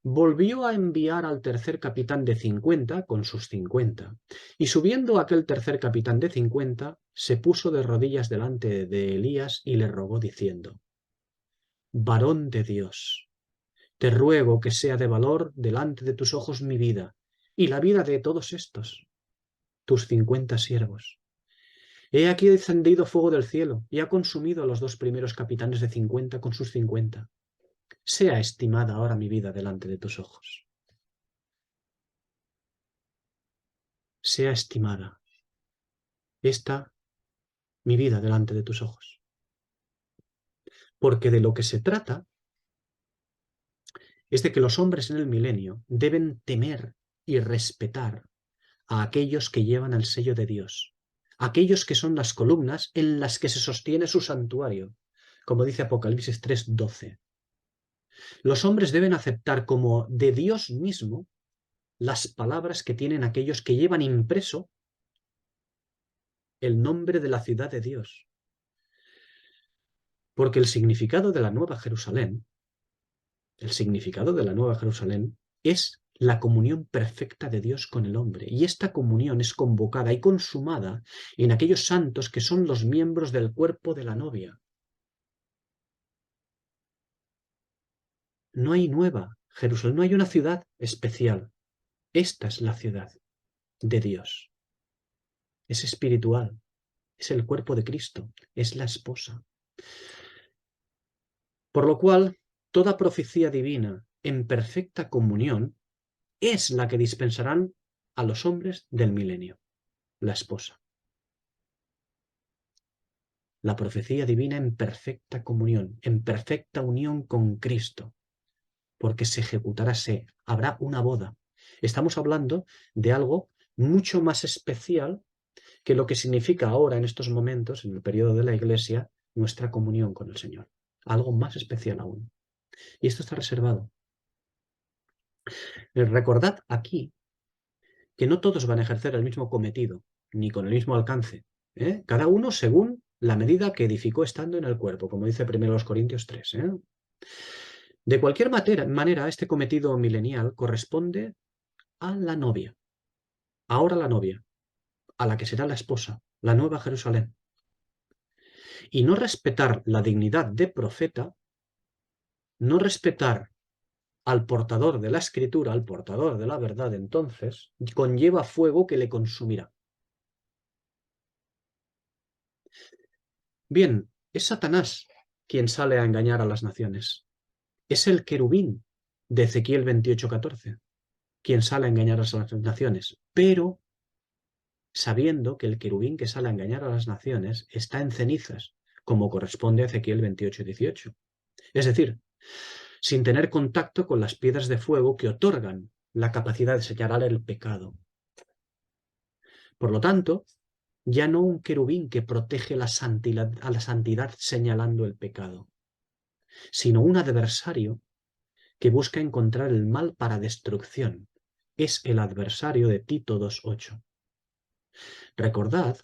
[SPEAKER 1] Volvió a enviar al tercer capitán de 50 con sus 50, y subiendo aquel tercer capitán de 50, se puso de rodillas delante de Elías y le rogó diciendo, varón de Dios, te ruego que sea de valor delante de tus ojos mi vida y la vida de todos estos, tus 50 siervos. He aquí descendido fuego del cielo y ha consumido a los dos primeros capitanes de 50 con sus 50. Sea estimada ahora mi vida delante de tus ojos. Sea estimada esta mi vida delante de tus ojos. Porque de lo que se trata es de que los hombres en el milenio deben temer y respetar a aquellos que llevan el sello de Dios, aquellos que son las columnas en las que se sostiene su santuario, como dice Apocalipsis 3:12. Los hombres deben aceptar como de Dios mismo las palabras que tienen aquellos que llevan impreso el nombre de la ciudad de Dios. Porque el significado de la Nueva Jerusalén, es la comunión perfecta de Dios con el hombre. Y esta comunión es convocada y consumada en aquellos santos que son los miembros del cuerpo de la novia. No hay nueva Jerusalén, no hay una ciudad especial. Esta es la ciudad de Dios. Es espiritual, es el cuerpo de Cristo, es la esposa. Por lo cual, toda profecía divina en perfecta comunión es la que dispensarán a los hombres del milenio, la esposa. La profecía divina en perfecta comunión, en perfecta unión con Cristo, porque se ejecutará, habrá una boda. Estamos hablando de algo mucho más especial que lo que significa ahora, en estos momentos, en el periodo de la Iglesia, nuestra comunión con el Señor. Algo más especial aún. Y esto está reservado. Recordad aquí que no todos van a ejercer el mismo cometido, ni con el mismo alcance. Cada uno según la medida que edificó estando en el cuerpo, como dice 1 Corintios 3. De cualquier manera, este cometido milenial corresponde a la novia, ahora la novia, a la que será la esposa, la nueva Jerusalén. Y no respetar la dignidad de profeta, no respetar al portador de la escritura, al portador de la verdad, entonces, conlleva fuego que le consumirá. Bien, es Satanás quien sale a engañar a las naciones. Es el querubín de Ezequiel 28:14 quien sale a engañar a las naciones, pero sabiendo que el querubín que sale a engañar a las naciones está en cenizas, como corresponde a Ezequiel 28:18. Es decir, sin tener contacto con las piedras de fuego que otorgan la capacidad de señalar el pecado. Por lo tanto, ya no un querubín que protege a la santidad señalando el pecado, sino un adversario que busca encontrar el mal para destrucción. Es el adversario de Tito 2:8. Recordad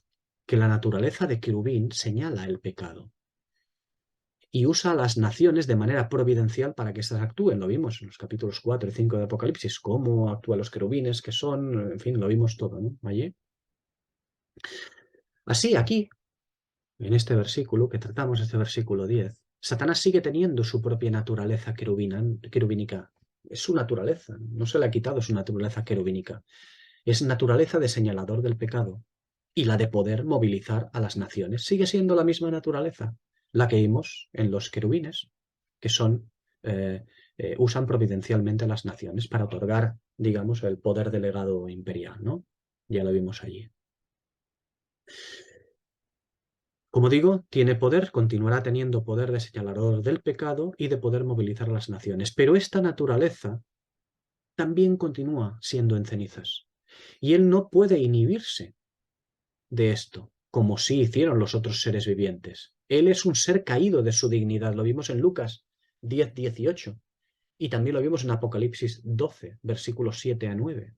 [SPEAKER 1] que la naturaleza de querubín señala el pecado y usa a las naciones de manera providencial para que éstas actúen. Lo vimos en los capítulos 4 y 5 de Apocalipsis, cómo actúan los querubines, que son, en fin, lo vimos todo, ¿no? Allí. Así, aquí, en este versículo que tratamos, este versículo 10, Satanás sigue teniendo su propia naturaleza querubínica. Es su naturaleza, no se le ha quitado su naturaleza querubínica. Es naturaleza de señalador del pecado. Y la de poder movilizar a las naciones. Sigue siendo la misma naturaleza, la que vimos en los querubines, que son, usan providencialmente a las naciones para otorgar, digamos, el poder delegado imperial, ¿no? Ya lo vimos allí. Como digo, tiene poder, continuará teniendo poder de señalador del pecado y de poder movilizar a las naciones. Pero esta naturaleza también continúa siendo en cenizas. Y él no puede inhibirse de esto, como sí hicieron los otros seres vivientes. Él es un ser caído de su dignidad, lo vimos en Lucas 10:18 y también lo vimos en Apocalipsis 12, versículos 7 a 9.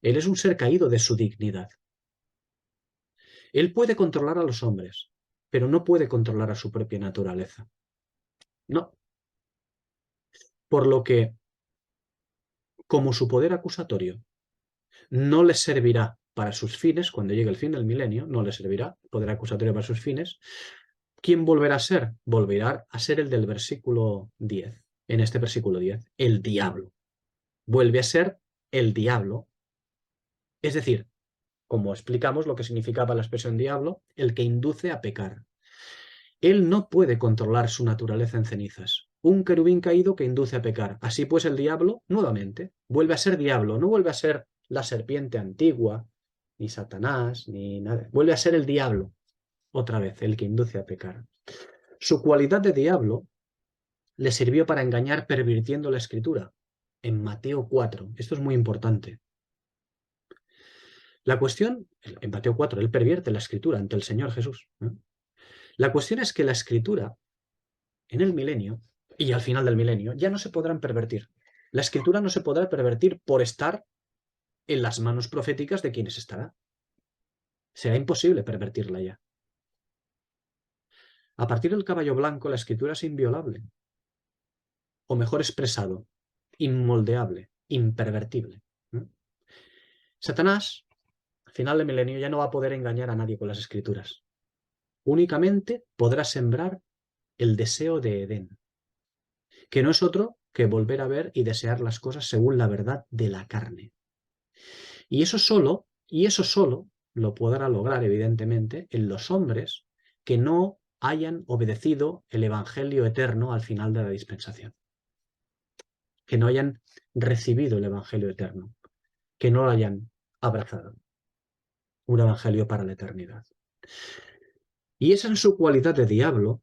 [SPEAKER 1] Él es un ser caído de su dignidad. Él puede controlar a los hombres, pero no puede controlar a su propia naturaleza. No. Por lo que, como su poder acusatorio no les servirá para sus fines, cuando llegue el fin del milenio, no les servirá poder acusatorio para sus fines, ¿quién volverá a ser? Volverá a ser el del versículo 10. En este versículo 10, el diablo. Vuelve a ser el diablo. Es decir, como explicamos lo que significaba la expresión diablo, el que induce a pecar. Él no puede controlar su naturaleza en cenizas. Un querubín caído que induce a pecar. Así pues el diablo, nuevamente, vuelve a ser diablo. No vuelve a ser la serpiente antigua, ni Satanás, ni nada. Vuelve a ser el diablo, otra vez, el que induce a pecar. Su cualidad de diablo le sirvió para engañar pervirtiendo la escritura. En Mateo 4. Esto es muy importante. La cuestión, en Mateo 4, él pervierte la escritura ante el Señor Jesús. La cuestión es que la escritura, en el milenio y al final del milenio, ya no se podrán pervertir. La escritura no se podrá pervertir por estar en las manos proféticas de quienes estará. Será imposible pervertirla ya. A partir del caballo blanco, la escritura es inviolable. O mejor expresado, inmoldeable, impervertible. Satanás, al final del milenio, ya no va a poder engañar a nadie con las escrituras. Únicamente podrá sembrar el deseo de Edén, que no es otro que volver a ver y desear las cosas según la verdad de la carne. Y eso solo lo podrá lograr, evidentemente, en los hombres que no hayan obedecido el Evangelio eterno al final de la dispensación, que no hayan recibido el Evangelio eterno, que no lo hayan abrazado, un Evangelio para la eternidad. Y es en su cualidad de diablo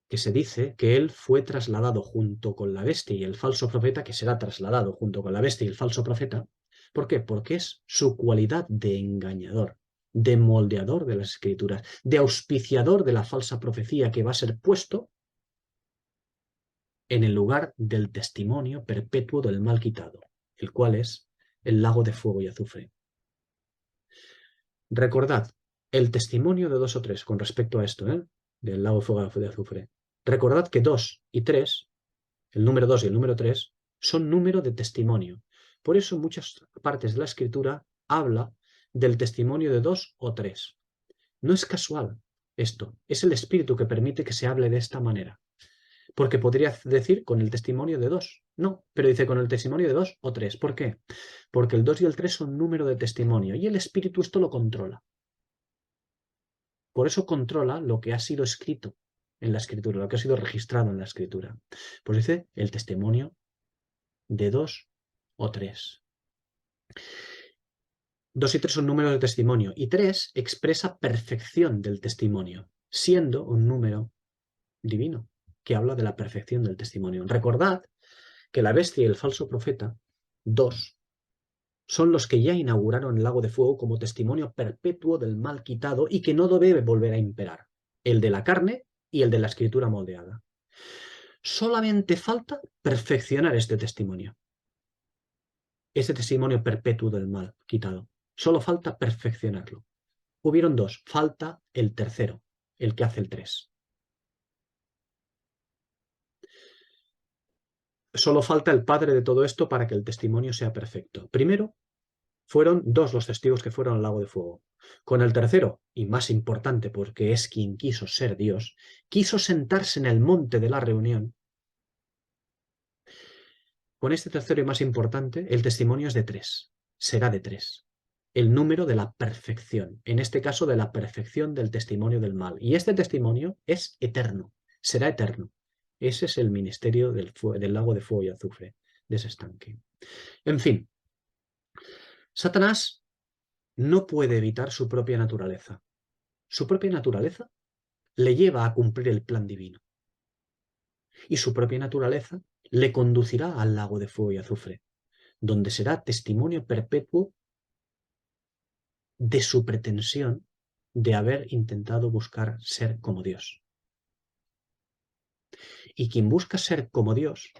[SPEAKER 1] que se dice que él fue trasladado junto con la bestia y el falso profeta, que será trasladado junto con la bestia y el falso profeta. ¿Por qué? Porque es su cualidad de engañador, de moldeador de las escrituras, de auspiciador de la falsa profecía que va a ser puesto en el lugar del testimonio perpetuo del mal quitado, el cual es el lago de fuego y azufre. Recordad, el testimonio de 2 o 3 con respecto a esto, del lago de fuego y azufre. Recordad que 2 y 3 el número 2 y el número 3, son número de testimonio. Por eso en muchas partes de la Escritura habla del testimonio de 2 o 3. No es casual esto, es el Espíritu que permite que se hable de esta manera. Porque podría decir con el testimonio de 2. No, pero dice con el testimonio de 2 o 3. ¿Por qué? Porque el 2 y el 3 son número de testimonio y el Espíritu esto lo controla. Por eso controla lo que ha sido escrito en la Escritura, lo que ha sido registrado en la Escritura. Pues dice el testimonio de 2 o 3. 2 y 3 son números de testimonio y 3 expresa perfección del testimonio, siendo un número divino que habla de la perfección del testimonio. Recordad que la bestia y el falso profeta, 2, son los que ya inauguraron el lago de fuego como testimonio perpetuo del mal quitado y que no debe volver a imperar, el de la carne y el de la escritura moldeada. Solamente falta perfeccionar este testimonio perpetuo del mal quitado. Solo falta perfeccionarlo. Hubieron 2, falta el tercero, el que hace el 3. Solo falta el padre de todo esto para que el testimonio sea perfecto. Primero, fueron 2 los testigos que fueron al lago de fuego. Con el tercero, y más importante porque es quien quiso ser Dios, quiso sentarse en el monte de la reunión. Con este tercero y más importante, el testimonio es de 3. Será de 3. El número de la perfección. En este caso, de la perfección del testimonio del mal. Y este testimonio es eterno. Será eterno. Ese es el ministerio del lago de fuego y azufre, de ese estanque. En fin, Satanás no puede evitar su propia naturaleza. Su propia naturaleza le lleva a cumplir el plan divino. Y su propia naturaleza le conducirá al lago de fuego y azufre, donde será testimonio perpetuo de su pretensión de haber intentado buscar ser como Dios. Y quien busca ser como Dios,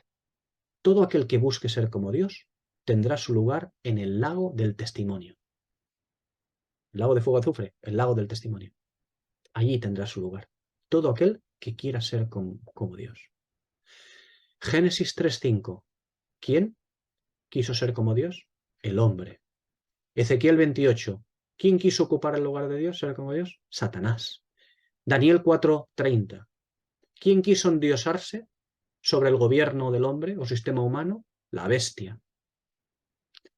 [SPEAKER 1] todo aquel que busque ser como Dios, tendrá su lugar en el lago del testimonio. El lago de fuego y azufre, el lago del testimonio. Allí tendrá su lugar. Todo aquel que quiera ser como Dios. Génesis 3:5. ¿Quién quiso ser como Dios? El hombre. Ezequiel 28. ¿Quién quiso ocupar el lugar de Dios, ser como Dios? Satanás. Daniel 4:30. ¿Quién quiso endiosarse sobre el gobierno del hombre o sistema humano? La bestia.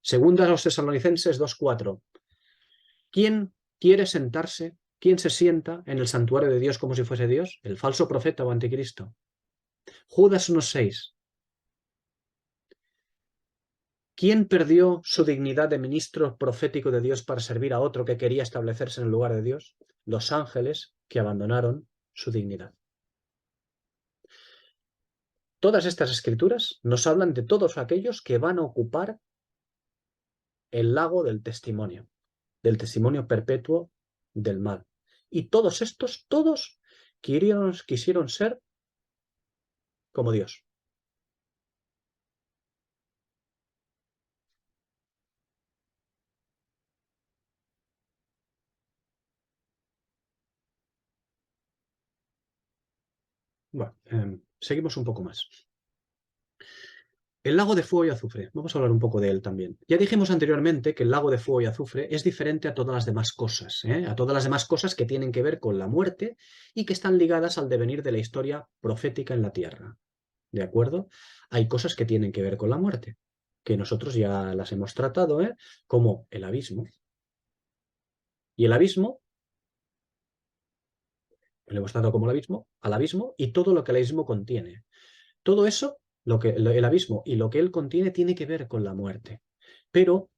[SPEAKER 1] Segunda a los Tesalonicenses 2:4. ¿Quién quiere sentarse? ¿Quién se sienta en el santuario de Dios como si fuese Dios? El falso profeta o anticristo. Judas 1:6. ¿Quién perdió su dignidad de ministro profético de Dios para servir a otro que quería establecerse en el lugar de Dios? Los ángeles que abandonaron su dignidad. Todas estas escrituras nos hablan de todos aquellos que van a ocupar el lago del testimonio perpetuo del mal. Y todos estos, todos quisieron ser como Dios. Bueno, seguimos un poco más. El lago de fuego y azufre. Vamos a hablar un poco de él también. Ya dijimos anteriormente que el lago de fuego y azufre es diferente a todas las demás cosas, a todas las demás cosas que tienen que ver con la muerte y que están ligadas al devenir de la historia profética en la tierra. ¿De acuerdo? Hay cosas que tienen que ver con la muerte, que nosotros ya las hemos tratado, como el abismo. Y el abismo, lo hemos tratado como el abismo, al abismo y todo lo que el abismo contiene. Todo eso, el abismo y lo que él contiene tiene que ver con la muerte. Pero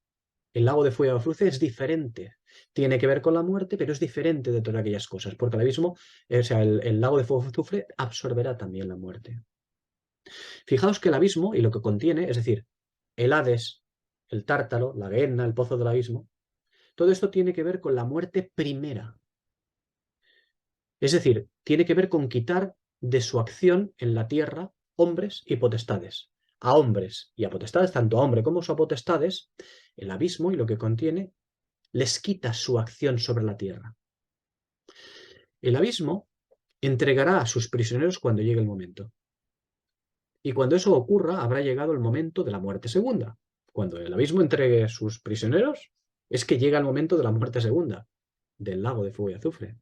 [SPEAKER 1] el lago de fuego y azufre es diferente. Tiene que ver con la muerte, pero es diferente de todas aquellas cosas, porque el abismo, o sea, el lago de fuego y azufre absorberá también la muerte. Fijaos que el abismo y lo que contiene, es decir, el Hades, el Tártaro, la Gehenna, el pozo del abismo, todo esto tiene que ver con la muerte primera. Es decir, tiene que ver con quitar de su acción en la tierra hombres y potestades. A hombres y a potestades, tanto a hombre como a potestades, el abismo y lo que contiene les quita su acción sobre la tierra. El abismo entregará a sus prisioneros cuando llegue el momento. Y cuando eso ocurra, habrá llegado el momento de la muerte segunda. Cuando el abismo entregue sus prisioneros, es que llega el momento de la muerte segunda, del lago de fuego y azufre,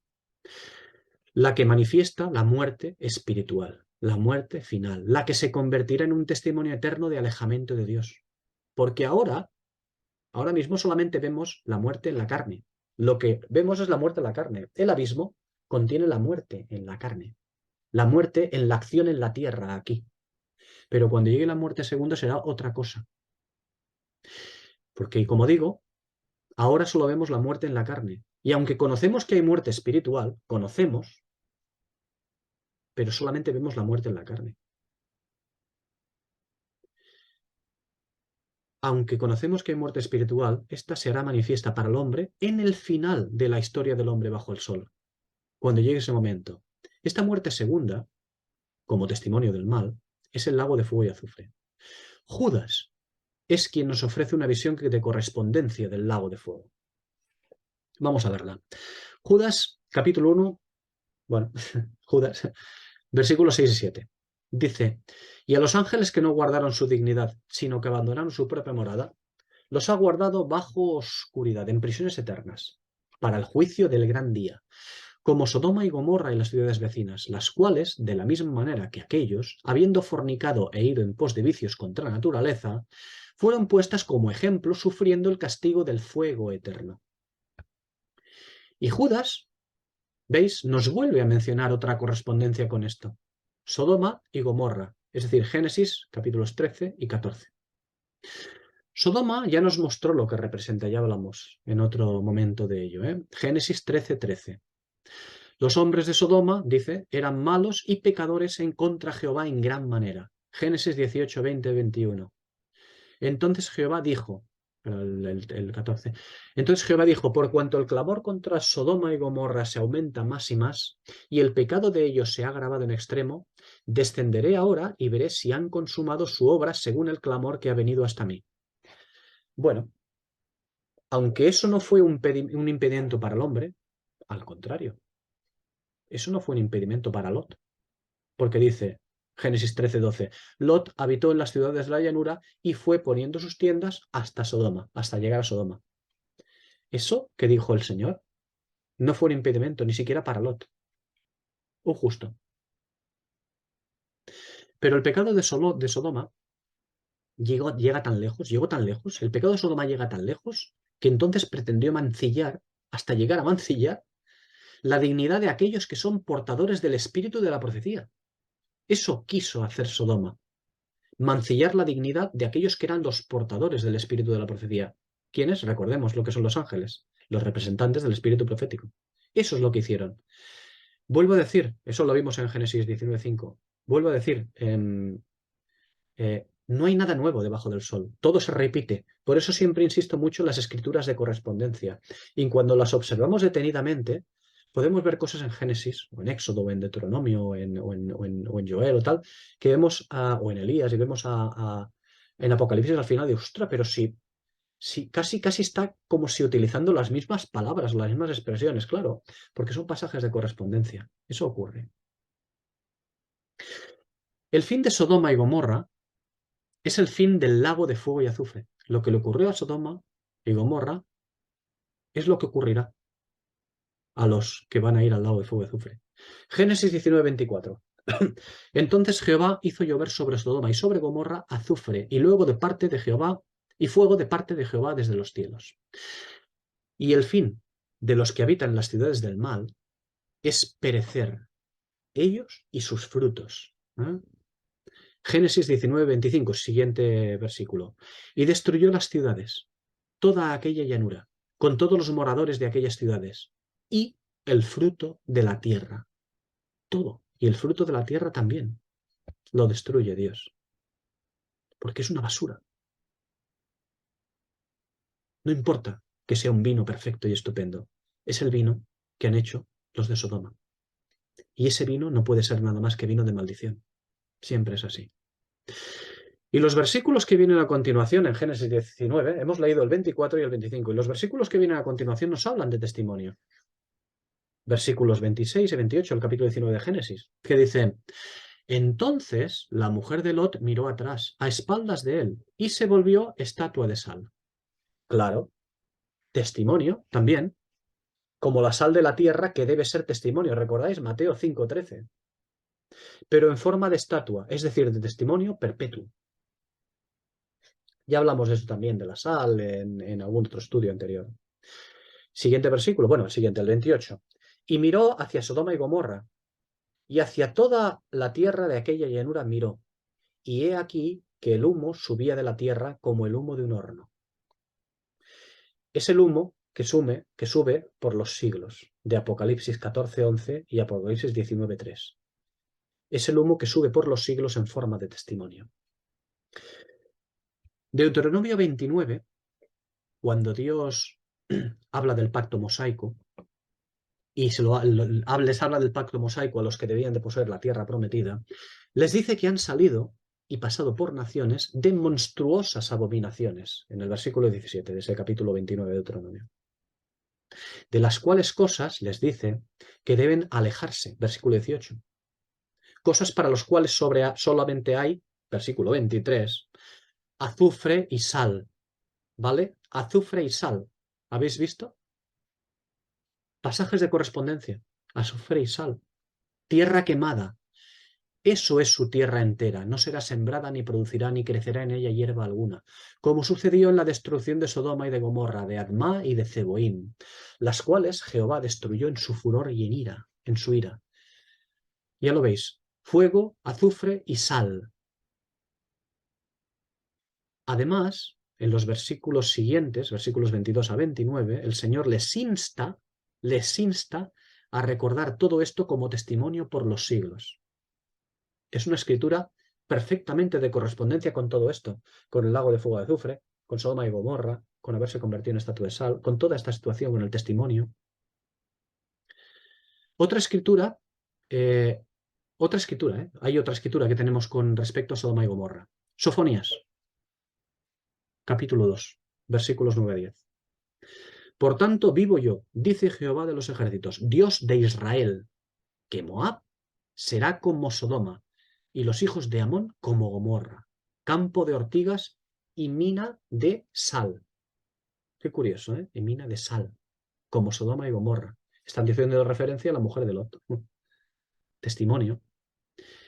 [SPEAKER 1] la que manifiesta la muerte espiritual, la muerte final, la que se convertirá en un testimonio eterno de alejamiento de Dios. Porque ahora mismo solamente vemos la muerte en la carne. Lo que vemos es la muerte en la carne. El abismo contiene la muerte en la carne, la muerte en la acción en la tierra aquí. Pero cuando llegue la muerte segunda será otra cosa. Porque, como digo, ahora solo vemos la muerte en la carne. Y aunque conocemos que hay muerte espiritual, conocemos, pero solamente vemos la muerte en la carne. Aunque conocemos que hay muerte espiritual, esta será manifiesta para el hombre en el final de la historia del hombre bajo el sol, cuando llegue ese momento. Esta muerte segunda, como testimonio del mal, es el lago de fuego y azufre. Judas es quien nos ofrece una visión de correspondencia del lago de fuego. Vamos a verla. Judas, capítulo 1, bueno, Judas, versículos 6 y 7. Dice, y a los ángeles que no guardaron su dignidad, sino que abandonaron su propia morada, los ha guardado bajo oscuridad, en prisiones eternas, para el juicio del gran día, como Sodoma y Gomorra y las ciudades vecinas, las cuales, de la misma manera que aquellos, habiendo fornicado e ido en pos de vicios contra la naturaleza, fueron puestas como ejemplo sufriendo el castigo del fuego eterno. Y Judas, ¿veis? Nos vuelve a mencionar otra correspondencia con esto. Sodoma y Gomorra, es decir, Génesis capítulos 13 y 14. Sodoma ya nos mostró lo que representa, ya hablamos en otro momento de ello. Génesis 13:13. Los hombres de Sodoma, dice, eran malos y pecadores en contra Jehová en gran manera. Génesis 18:20-21. Entonces Jehová dijo, el 14, entonces Jehová dijo, por cuanto el clamor contra Sodoma y Gomorra se aumenta más y más, y el pecado de ellos se ha agravado en extremo, descenderé ahora y veré si han consumado su obra según el clamor que ha venido hasta mí. Bueno, aunque eso no fue un impedimento para el hombre, al contrario, eso no fue un impedimento para Lot, porque dice Génesis 13:12, Lot habitó en las ciudades de la llanura y fue poniendo sus tiendas hasta Sodoma, hasta llegar a Sodoma. Eso que dijo el Señor no fue un impedimento ni siquiera para Lot, un justo. Pero el pecado de Sodoma llegó tan lejos, el pecado de Sodoma llega tan lejos que entonces pretendió mancillar, hasta llegar a mancillar, la dignidad de aquellos que son portadores del espíritu de la profecía. Eso quiso hacer Sodoma, mancillar la dignidad de aquellos que eran los portadores del espíritu de la profecía. ¿Quiénes? Recordemos lo que son los ángeles, los representantes del espíritu profético. Eso es lo que hicieron. Vuelvo a decir, eso lo vimos en Génesis 19:5. Vuelvo a decir, no hay nada nuevo debajo del sol, todo se repite. Por eso siempre insisto mucho en las escrituras de correspondencia. Y cuando las observamos detenidamente, podemos ver cosas en Génesis, o en Éxodo, o en Deuteronomio, o en Joel, o tal, que vemos, o en Elías, y vemos en Apocalipsis al final de, ostra, pero sí, casi está como si utilizando las mismas palabras, las mismas expresiones, claro, porque son pasajes de correspondencia. Eso ocurre. El fin de Sodoma y Gomorra es el fin del lago de fuego y azufre. Lo que le ocurrió a Sodoma y Gomorra es lo que ocurrirá a los que van a ir al lago de fuego y azufre. Génesis 19:24. Entonces Jehová hizo llover sobre Sodoma y sobre Gomorra azufre y luego de parte de Jehová y fuego de parte de Jehová desde los cielos. Y el fin de los que habitan las ciudades del mal es perecer, ellos y sus frutos. Génesis 19:25, siguiente versículo. Y destruyó las ciudades, toda aquella llanura, con todos los moradores de aquellas ciudades, y el fruto de la tierra. Todo. Y el fruto de la tierra también. Lo destruye Dios. Porque es una basura. No importa que sea un vino perfecto y estupendo. Es el vino que han hecho los de Sodoma. Y ese vino no puede ser nada más que vino de maldición. Siempre es así. Y los versículos que vienen a continuación en Génesis 19, hemos leído el 24 y el 25, y los versículos que vienen a continuación nos hablan de testimonio. Versículos 26 y 28 del capítulo 19 de Génesis, que dice, Entonces la mujer de Lot miró atrás, a espaldas de él, y se volvió estatua de sal. Claro, testimonio también, como la sal de la tierra que debe ser testimonio. ¿Recordáis? Mateo 5:13. Pero en forma de estatua, es decir, de testimonio perpetuo. Ya hablamos de eso también, de la sal, en algún otro estudio anterior. Siguiente versículo, bueno, el siguiente, el 28. Y miró hacia Sodoma y Gomorra, y hacia toda la tierra de aquella llanura miró. Y he aquí que el humo subía de la tierra como el humo de un horno. Es el humo que sube por los siglos, de Apocalipsis 14:11 y Apocalipsis 19:3. Es el humo que sube por los siglos en forma de testimonio. Deuteronomio 29, cuando Dios habla del pacto mosaico, y les habla del pacto mosaico a los que debían de poseer la tierra prometida, les dice que han salido y pasado por naciones de monstruosas abominaciones, en el versículo 17 de ese capítulo 29 de Deuteronomio. De las cuales cosas les dice que deben alejarse, versículo 18. Cosas para las cuales solamente hay, versículo 23, azufre y sal, ¿vale? Azufre y sal. ¿Habéis visto? Pasajes de correspondencia. Azufre y sal. Tierra quemada. Eso es su tierra entera. No será sembrada, ni producirá, ni crecerá en ella hierba alguna. Como sucedió en la destrucción de Sodoma y de Gomorra, de Admá y de Zeboim, las cuales Jehová destruyó en su furor y en su ira. Ya lo veis. Fuego, azufre y sal. Además, en los versículos siguientes, versículos 22 a 29, el Señor les insta a recordar todo esto como testimonio por los siglos. Es una escritura perfectamente de correspondencia con todo esto, con el lago de fuego de azufre, con Sodoma y Gomorra, con haberse convertido en estatua de sal, con toda esta situación, con el testimonio. Otra escritura, hay otra escritura que tenemos con respecto a Sodoma y Gomorra. Sofonías, capítulo 2, versículos 9 a 10. Por tanto, vivo yo, dice Jehová de los ejércitos, Dios de Israel, que Moab será como Sodoma, y los hijos de Amón como Gomorra, campo de ortigas y mina de sal. Qué curioso, ¿eh? Y mina de sal, como Sodoma y Gomorra. Están diciendo referencia a la mujer de Lot. Testimonio.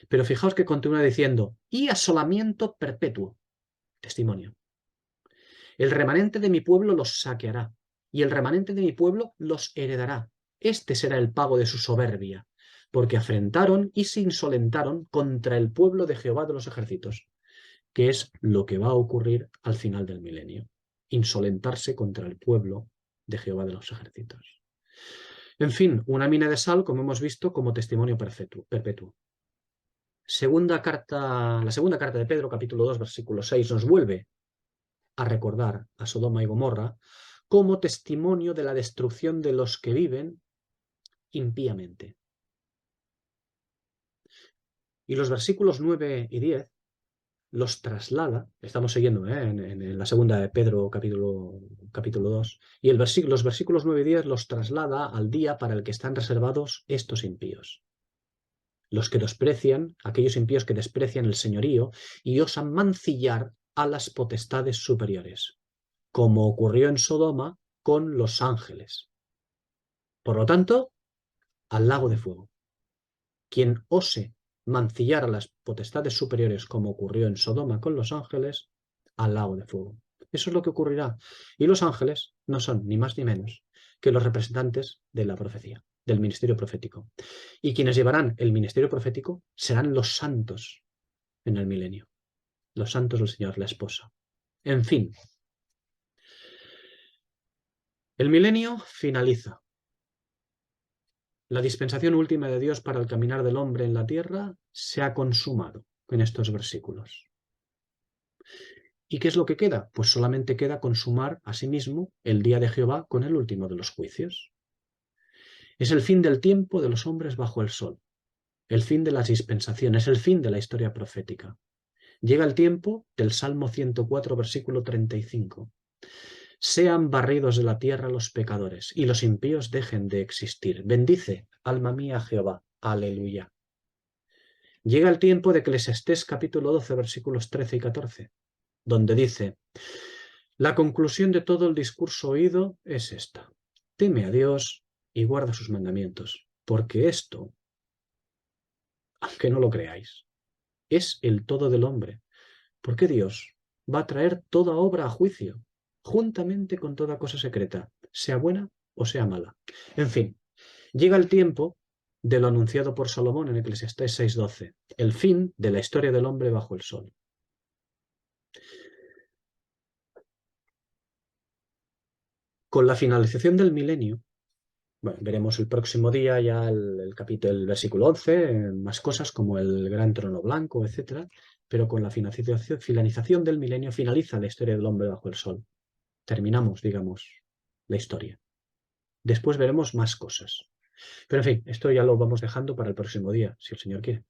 [SPEAKER 1] Pero fijaos que continúa diciendo, y asolamiento perpetuo. Testimonio. El remanente de mi pueblo los saqueará, y el remanente de mi pueblo los heredará. Este será el pago de su soberbia, porque afrentaron y se insolentaron contra el pueblo de Jehová de los ejércitos, que es lo que va a ocurrir al final del milenio. Insolentarse contra el pueblo de Jehová de los ejércitos. En fin, una mina de sal, como hemos visto, como testimonio perpetuo. La segunda carta de Pedro, capítulo 2, versículo 6, nos vuelve a recordar a Sodoma y Gomorra como testimonio de la destrucción de los que viven impíamente. Y los versículos 9 y 10 los traslada, estamos siguiendo en la segunda de Pedro capítulo 2, y los versículos 9 y 10 los traslada al día para el que están reservados estos impíos. Los que desprecian, aquellos impíos que desprecian el señorío y osan mancillar a las potestades superiores, como ocurrió en Sodoma con los ángeles. Por lo tanto, al lago de fuego. Quien ose mancillar a las potestades superiores como ocurrió en Sodoma con los ángeles, al lago de fuego. Eso es lo que ocurrirá. Y los ángeles no son ni más ni menos que los representantes de la profecía, del ministerio profético. Y quienes llevarán el ministerio profético serán los santos en el milenio. Los santos del Señor, la esposa. En fin. El milenio finaliza. La dispensación última de Dios para el caminar del hombre en la tierra se ha consumado en estos versículos. ¿Y qué es lo que queda? Pues solamente queda consumar asimismo el día de Jehová con el último de los juicios. Es el fin del tiempo de los hombres bajo el sol, el fin de las dispensaciones, el fin de la historia profética. Llega el tiempo del Salmo 104, versículo 35. Sean barridos de la tierra los pecadores, y los impíos dejen de existir. Bendice, alma mía, Jehová. Aleluya. Llega el tiempo de Eclesiastés capítulo 12, versículos 13 y 14, donde dice: la conclusión de todo el discurso oído es esta: teme a Dios y guarda sus mandamientos, porque esto, aunque no lo creáis, es el todo del hombre, porque Dios va a traer toda obra a juicio, juntamente con toda cosa secreta, sea buena o sea mala. En fin, llega el tiempo de lo anunciado por Salomón en Eclesiastés 6:12, el fin de la historia del hombre bajo el sol. Con la finalización del milenio, bueno, veremos el próximo día ya el capítulo, el versículo 11, más cosas como el gran trono blanco, etcétera, pero con la finalización del milenio finaliza la historia del hombre bajo el sol. Terminamos, digamos, la historia. Después veremos más cosas. Pero en fin, esto ya lo vamos dejando para el próximo día, si el Señor quiere.